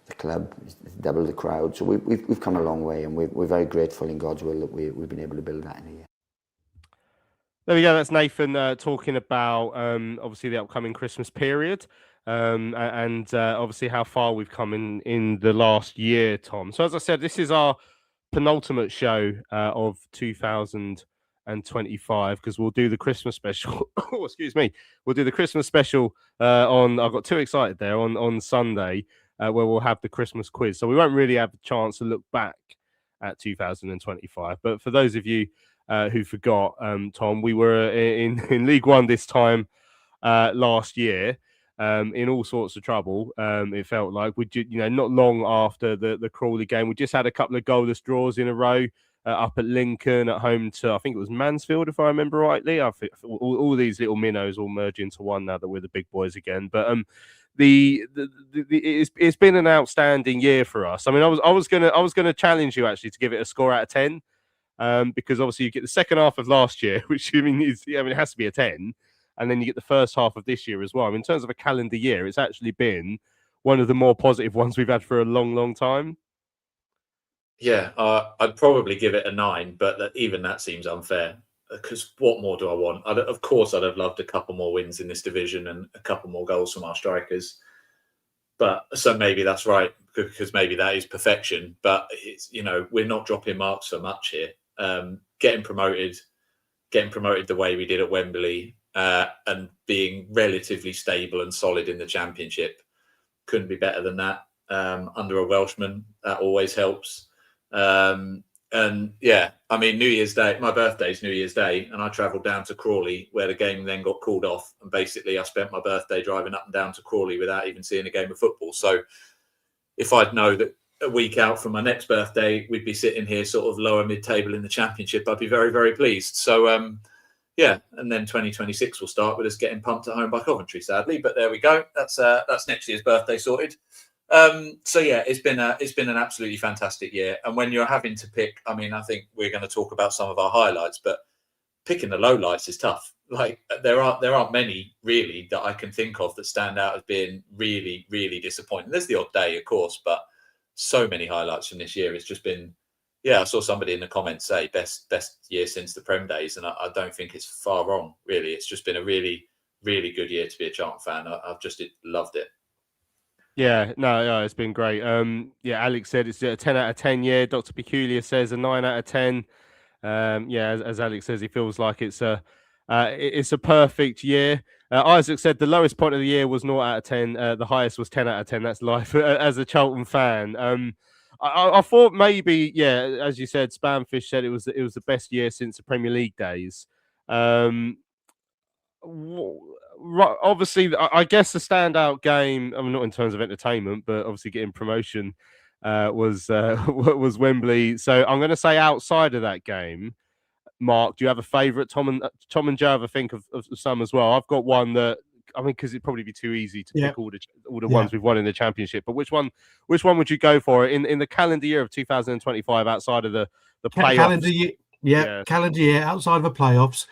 The club is double the crowd, so we've come a long way, and we're very grateful in God's will that we've been able to build that in a year. There we go. That's Nathan talking about obviously the upcoming Christmas period, and obviously how far we've come in the last year, Tom. So as I said, this is our penultimate show of 2025, because we'll do the Christmas special. Oh, excuse me. We'll do the Christmas special on. I got too excited there on Sunday. Where we'll have the Christmas quiz. So we won't really have the chance to look back at 2025. But for those of you who forgot, Tom, we were in League One this time last year, in all sorts of trouble. It felt like not long after the Crawley game, we just had a couple of goalless draws in a row up at Lincoln, at home to, I think it was Mansfield, if I remember rightly. I think all these little minnows all merge into one now that we're the big boys again. But it's been an outstanding year for us. I mean, I was gonna challenge you actually to give it a score out of 10, because obviously you get the second half of last year, which it has to be a 10, and then you get the first half of this year as well. I mean, in terms of a calendar year, it's actually been one of the more positive ones we've had for a long, long time. Yeah, I'd probably give it a 9, but even that seems unfair. Because what more do I want? Of course, I'd have loved a couple more wins in this division and a couple more goals from our strikers. But so maybe that's right, because maybe that is perfection. But it's we're not dropping marks so much here. Getting promoted the way we did at Wembley, and being relatively stable and solid in the Championship, couldn't be better than that. Under a Welshman, that always helps. And yeah, I mean, New Year's Day, my birthday's New Year's Day, and I travelled down to Crawley, where the game then got called off. And basically, I spent my birthday driving up and down to Crawley without even seeing a game of football. So if I'd know that a week out from my next birthday, we'd be sitting here sort of lower mid-table in the Championship, I'd be very, very pleased. So, yeah, and then 2026 will start with us getting pumped at home by Coventry, sadly. But there we go. That's next year's birthday sorted. So yeah, it's been an absolutely fantastic year. And when you're having to pick, I mean, I think we're going to talk about some of our highlights, but picking the lowlights is tough. like there aren't many really that I can think of that stand out as being really, really disappointing. There's the odd day, of course, but so many highlights from this year. It's just been, yeah. I saw somebody in the comments say best year since the Prem days, and I don't think it's far wrong. Really, it's just been a really, really good year to be a Charlton fan. I've just loved it. Yeah, no, it's been great. Yeah, Alex said it's a 10 out of 10 year. Dr. Peculiar says a 9 out of 10. Yeah, as Alex says, he feels like it's a perfect year. Isaac said the lowest point of the year was 0 out of 10. The highest was 10 out of 10. That's life as a Charlton fan. I thought maybe, yeah, as you said, Spamfish said it was the best year since the Premier League days. Obviously, I guess the standout game, I mean, not in terms of entertainment, but obviously getting promotion was Wembley. So I'm going to say outside of that game, Mark, do you have a favourite? Tom and Joe have a think of some as well. I've got one that, I mean, because it'd probably be too easy to pick all the ones we've won in the championship. But which one would you go for in the calendar year of 2025 outside of the playoffs? Calendar year outside of the playoffs.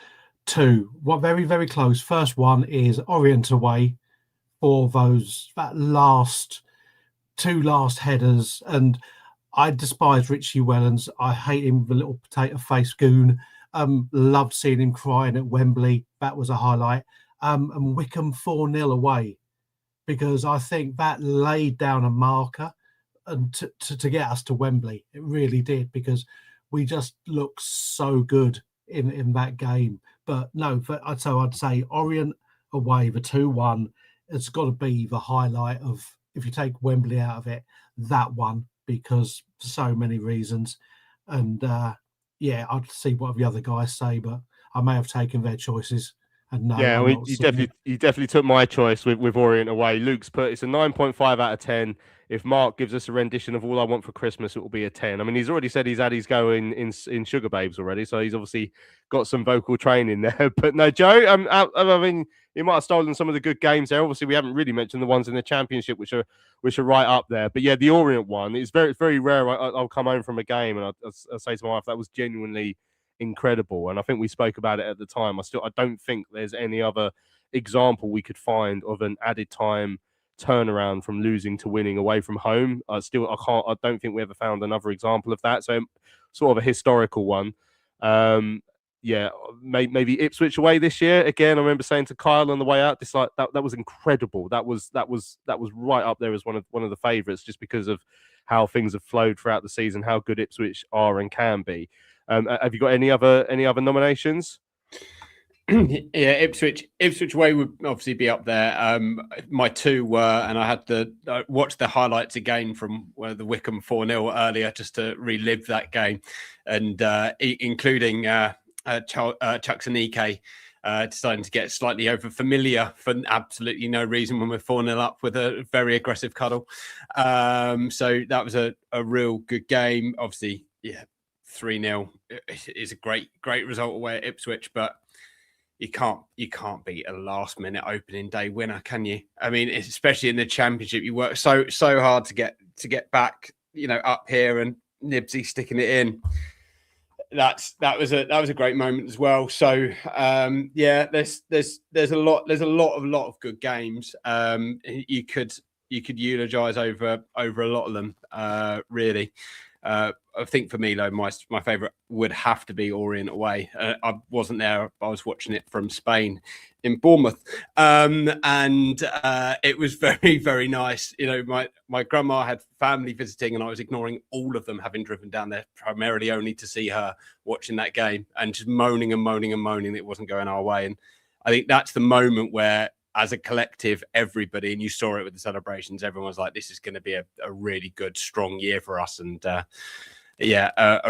Two, very, very close. First one is Orient away for that two last headers. And I despise Richie Wellens. I hate him, the little potato face goon. Loved seeing him crying at Wembley. That was a highlight. And Wickham 4-0 away, because I think that laid down a marker and to get us to Wembley. It really did, because we just looked so good in that game. But no, so I'd say Orient away, the 2-1, it's got to be the highlight of, if you take Wembley out of it, that one, because so many reasons. And yeah, I'd see what the other guys say, but I may have taken their choices. And no, yeah, you definitely took my choice with Orient away. Luke's put it's a 9.5 out of 10. If Mark gives us a rendition of All I Want for Christmas, it will be a 10. I mean, he's already said he's had his go in Sugar Babes already, so he's obviously got some vocal training there. But no, Joe, I mean, he might have stolen some of the good games there. Obviously, we haven't really mentioned the ones in the Championship, which are right up there. But yeah, the Orient one is very, very rare. I'll come home from a game and I'll say to my wife, that was genuinely incredible. And I think we spoke about it at the time. I don't think there's any other example we could find of an added time turnaround from losing to winning away from home. I don't think we ever found another example of that. So sort of a historical one. Yeah, maybe Ipswich away this year. Again, I remember saying to Kyle on the way out, this that was incredible. That was right up there as one of the favourites, just because of how things have flowed throughout the season, how good Ipswich are and can be. Have you got any other nominations? Yeah, Ipswich away would obviously be up there. My two were, and I had to watch the highlights again from the Wickham 4-0 earlier just to relive that game, and including Chucksanike deciding to get slightly over familiar for absolutely no reason when we're 4-0 up with a very aggressive cuddle. So that was a real good game. Obviously, yeah, 3-0 is a great result away at Ipswich, but you can't beat a last minute opening day winner, can you? I mean, especially in the Championship, you work so hard to get back, up here, and Nibsy sticking it in. That was a great moment as well. So yeah, there's a lot of good games. You could eulogize over a lot of them, really. I think for me, though, my favourite would have to be Orient away. I wasn't there. I was watching it from Spain in Bournemouth. And it was very, very nice. My grandma had family visiting and I was ignoring all of them, having driven down there primarily only to see her watching that game and just moaning and moaning and moaning that it wasn't going our way. And I think that's the moment where, as a collective, everybody, and you saw it with the celebrations, everyone's like, this is going to be a really good, strong year for us. And a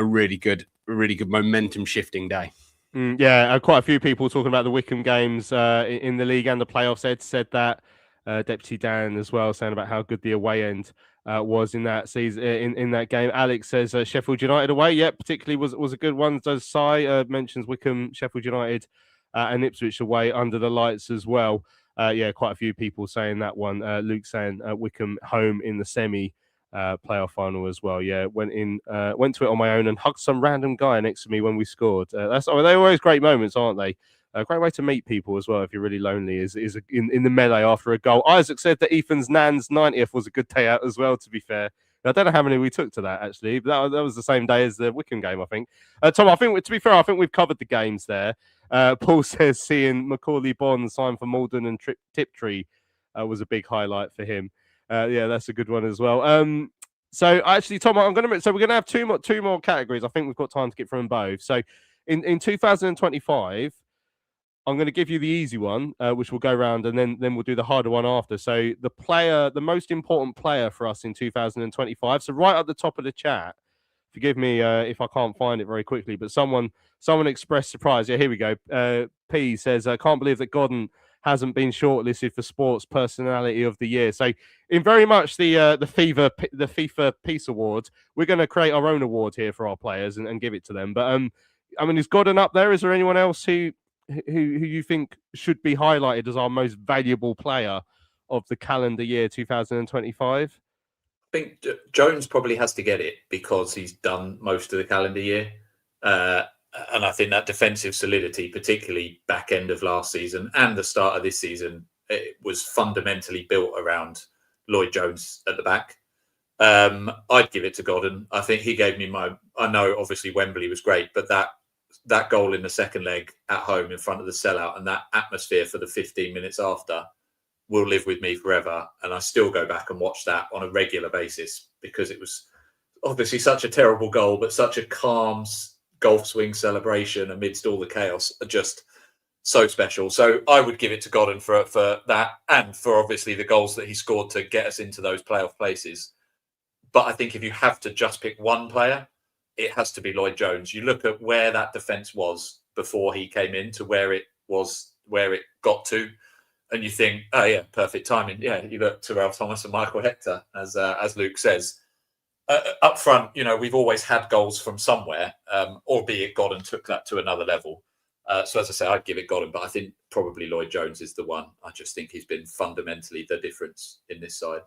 really good momentum shifting day. Yeah, quite a few people talking about the Wickham games in the league and the playoffs. Ed said that, Deputy Dan as well, saying about how good the away end was in that season, in that game. Alex says Sheffield United away, particularly was a good one. Does Sai mentions Wickham, Sheffield United, and Ipswich away under the lights as well. Quite a few people saying that one. Luke saying Wickham home in the semi playoff final as well. Yeah, went to it on my own and hugged some random guy next to me when we scored. They're always great moments, aren't they? A great way to meet people as well if you're really lonely is in the melee after a goal. Isaac said that Ethan's Nan's 90th was a good day out as well, to be fair. I don't know how many we took to that, actually, but that was the same day as the Wickham game, I think. Tom, I think, to be fair, I think we've covered the games there. Paul says seeing Macaulay Bond sign for Malden and Tiptree was a big highlight for him. Yeah, that's a good one as well. So actually, Tom, we're going to have two more categories. I think we've got time to get through them both. So in 2025, I'm going to give you the easy one, which will go round, and then we'll do the harder one after. So the most important player for us in 2025. So right at the top of the chat, forgive me if I can't find it very quickly, but someone expressed surprise. Yeah, here we go. P says, I can't believe that Godden hasn't been shortlisted for Sports Personality of the Year. So in very much the FIFA Peace Awards, we're going to create our own award here for our players and give it to them. But I mean, is Godden up there? Is there anyone else who you think should be highlighted as our most valuable player of the calendar year 2025? I think Jones probably has to get it because he's done most of the calendar year. And I think that defensive solidity, particularly back end of last season and the start of this season, it was fundamentally built around Lloyd Jones at the back. I'd give it to Godden. I think he gave me I know obviously Wembley was great, but that goal in the second leg at home in front of the sellout and that atmosphere for the 15 minutes after will live with me forever. And I still go back and watch that on a regular basis because it was obviously such a terrible goal, but such a calm golf swing celebration amidst all the chaos, are just so special. So I would give it to Godden for that and for obviously the goals that he scored to get us into those playoff places. But I think if you have to just pick one player, it has to be Lloyd Jones. You look at where that defence was before he came in to where it got to, and you think, oh yeah, perfect timing. Yeah, you look to Ralph Thomas and Michael Hector, as Luke says. Up front, we've always had goals from somewhere, albeit Godden took that to another level. So as I say, I'd give it Godden, but I think probably Lloyd Jones is the one. I just think he's been fundamentally the difference in this side.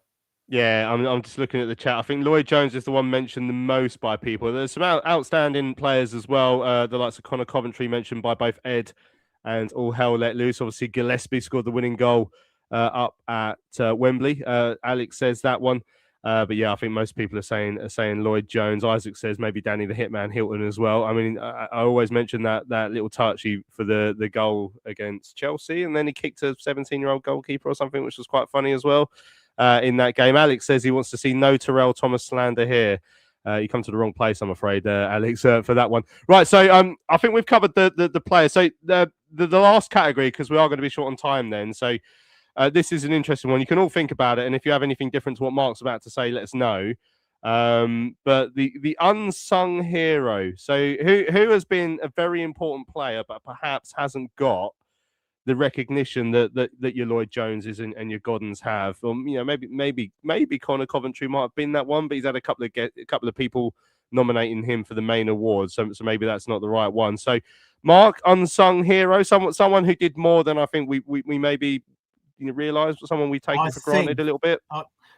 Yeah, I'm just looking at the chat. I think Lloyd Jones is the one mentioned the most by people. There's some outstanding players as well. The likes of Connor Coventry mentioned by both Ed and All Hell Let Loose. Obviously, Gillespie scored the winning goal up at Wembley. Alex says that one. But yeah, I think most people are saying Lloyd Jones. Isaac says maybe Danny the Hitman Hilton as well. I mean, I always mention that little touch for the goal against Chelsea, and then he kicked a 17-year-old goalkeeper or something, which was quite funny as well. In that game, Alex says he wants to see no Terrell Thomas slander here. You come to the wrong place, I'm afraid, Alex, for that one. Right, so I think we've covered the players. So the last category, because we are going to be short on time then. So this is an interesting one. You can all think about it, and if you have anything different to what Mark's about to say, let us know. But the unsung hero. So who has been a very important player, but perhaps hasn't got the recognition that your Lloyd Joneses and your Goddens have. Maybe Connor Coventry might have been that one, but he's had a couple of people nominating him for the main award, so maybe that's not the right one. So, Mark, unsung hero, someone who did more than I think we maybe realise, someone we've taken for granted a little bit.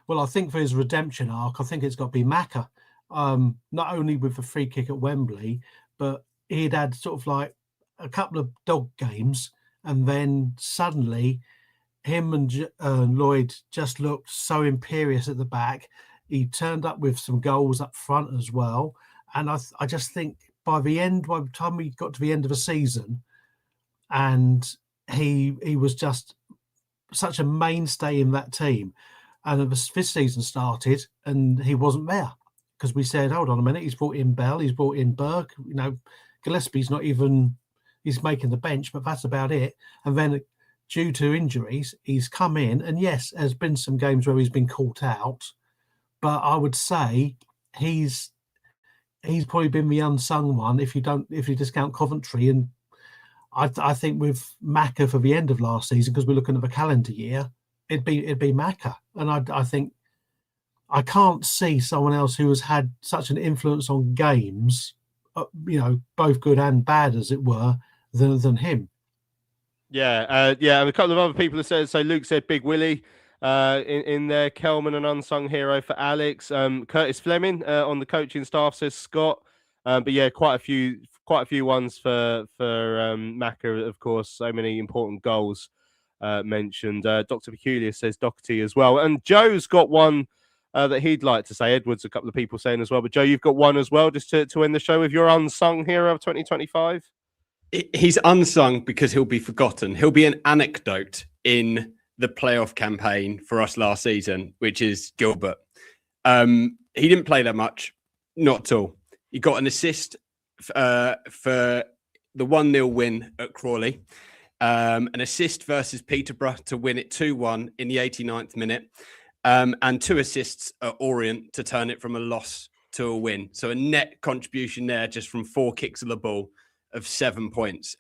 Well, I think for his redemption arc, I think it's got to be Macca. Not only with the free kick at Wembley, but he'd had sort of like a couple of dog games. And then suddenly, him and Lloyd just looked so imperious at the back. He turned up with some goals up front as well. And I just think by the time we got to the end of the season, and he was just such a mainstay in that team. And this season started, and he wasn't there because we said, "Hold on a minute, he's brought in Bell, he's brought in Burke. Gillespie's not even." He's making the bench, but that's about it. And then due to injuries, he's come in. And yes, there's been some games where he's been caught out. But I would say he's probably been the unsung one if you discount Coventry. And I think with Macca for the end of last season, because we're looking at the calendar year, it'd be Macca. And I think I can't see someone else who has had such an influence on games, both good and bad as it were, than him. Yeah, and a couple of other people have said. So Luke said Big Willie in there. Kelman, an unsung hero for Alex. Curtis Fleming on the coaching staff says Scott. But yeah, quite a few quite a few ones for Maka, of course. So many important goals mentioned. Dr. Peculiar says Doherty as well. And Joe's got one that he'd like to say. Edward's a couple of people saying as well. But Joe, you've got one as well, just to end the show with your unsung hero of 2025. He's unsung because he'll be forgotten. He'll be an anecdote in the playoff campaign for us last season, which is Gilbert. He didn't play that much, not at all. He got an assist for the 1-0 win at Crawley, an assist versus Peterborough to win it 2-1 in the 89th minute, and 2 assists at Orient to turn it from a loss to a win. So a net contribution there just from 4 kicks of the ball of 7 points.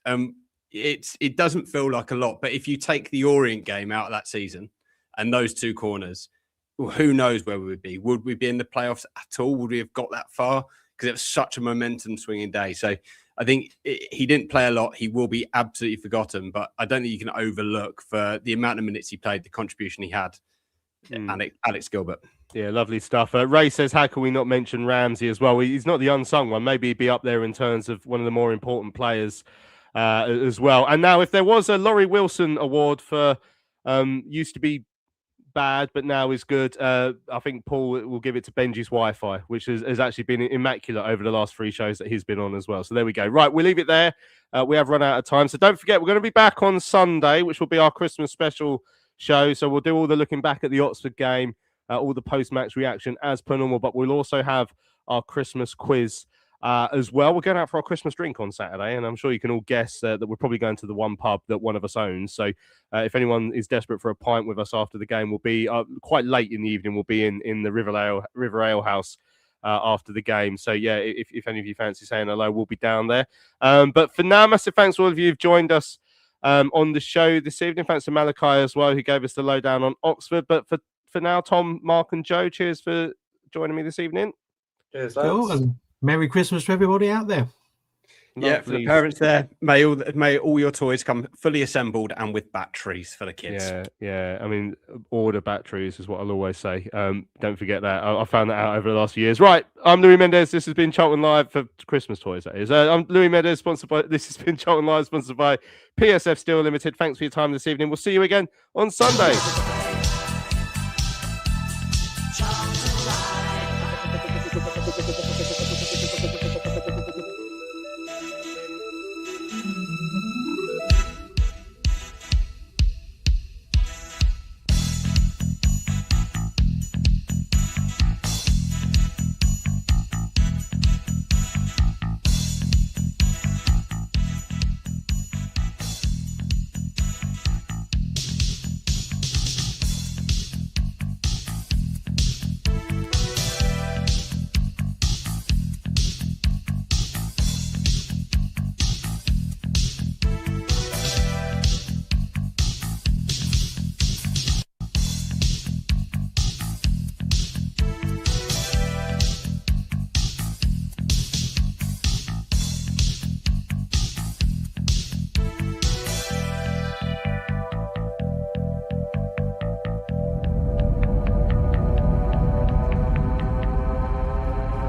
It doesn't feel like a lot, but if you take the Orient game out of that season and those 2 corners, well, who knows where we would be? Would we be in the playoffs at all? Would we have got that far? Because it was such a momentum swinging day. So I think he didn't play a lot. He will be absolutely forgotten, but I don't think you can overlook for the amount of minutes he played, the contribution he had. Alex Gilbert. Yeah, lovely stuff. Ray says, how can we not mention Ramsey as well? He's not the unsung one. Maybe he'd be up there in terms of one of the more important players as well. And now, if there was a Laurie Wilson award for used to be bad, but now is good, I think Paul will give it to Benji's Wi-Fi, which has actually been immaculate over the last 3 shows that he's been on as well. So there we go. Right, we'll leave it there. We have run out of time. So don't forget, we're going to be back on Sunday, which will be our Christmas special show. So we'll do all the looking back at the Oxford game, all the post-match reaction as per normal, but we'll also have our Christmas quiz as well. We're going out for our Christmas drink on Saturday, and I'm sure you can all guess that we're probably going to the one pub that one of us owns. So if anyone is desperate for a pint with us after the game, we'll be quite late in the evening. We'll be in the River Ale House after the game. So yeah, if any of you fancy saying hello, we'll be down there. But for now, massive thanks to all of you who've joined us on the show this evening. Thanks to Malachi as well, who gave us the lowdown on Oxford. But for now, Tom, Mark and Joe, cheers for joining me this evening. Cheers, Cool, and Merry Christmas to everybody out there. Yeah, for the parents there, may all your toys come fully assembled and with batteries for the kids. Yeah. I mean, order batteries is what I'll always say. Don't forget that. I found that out over the last few years. Right, I'm Louis Mendez. This has been Charlton Live for Christmas toys, that is. I'm Louis Mendez, this has been Charlton Live, sponsored by PSF Steel Limited. Thanks for your time this evening. We'll see you again on Sunday.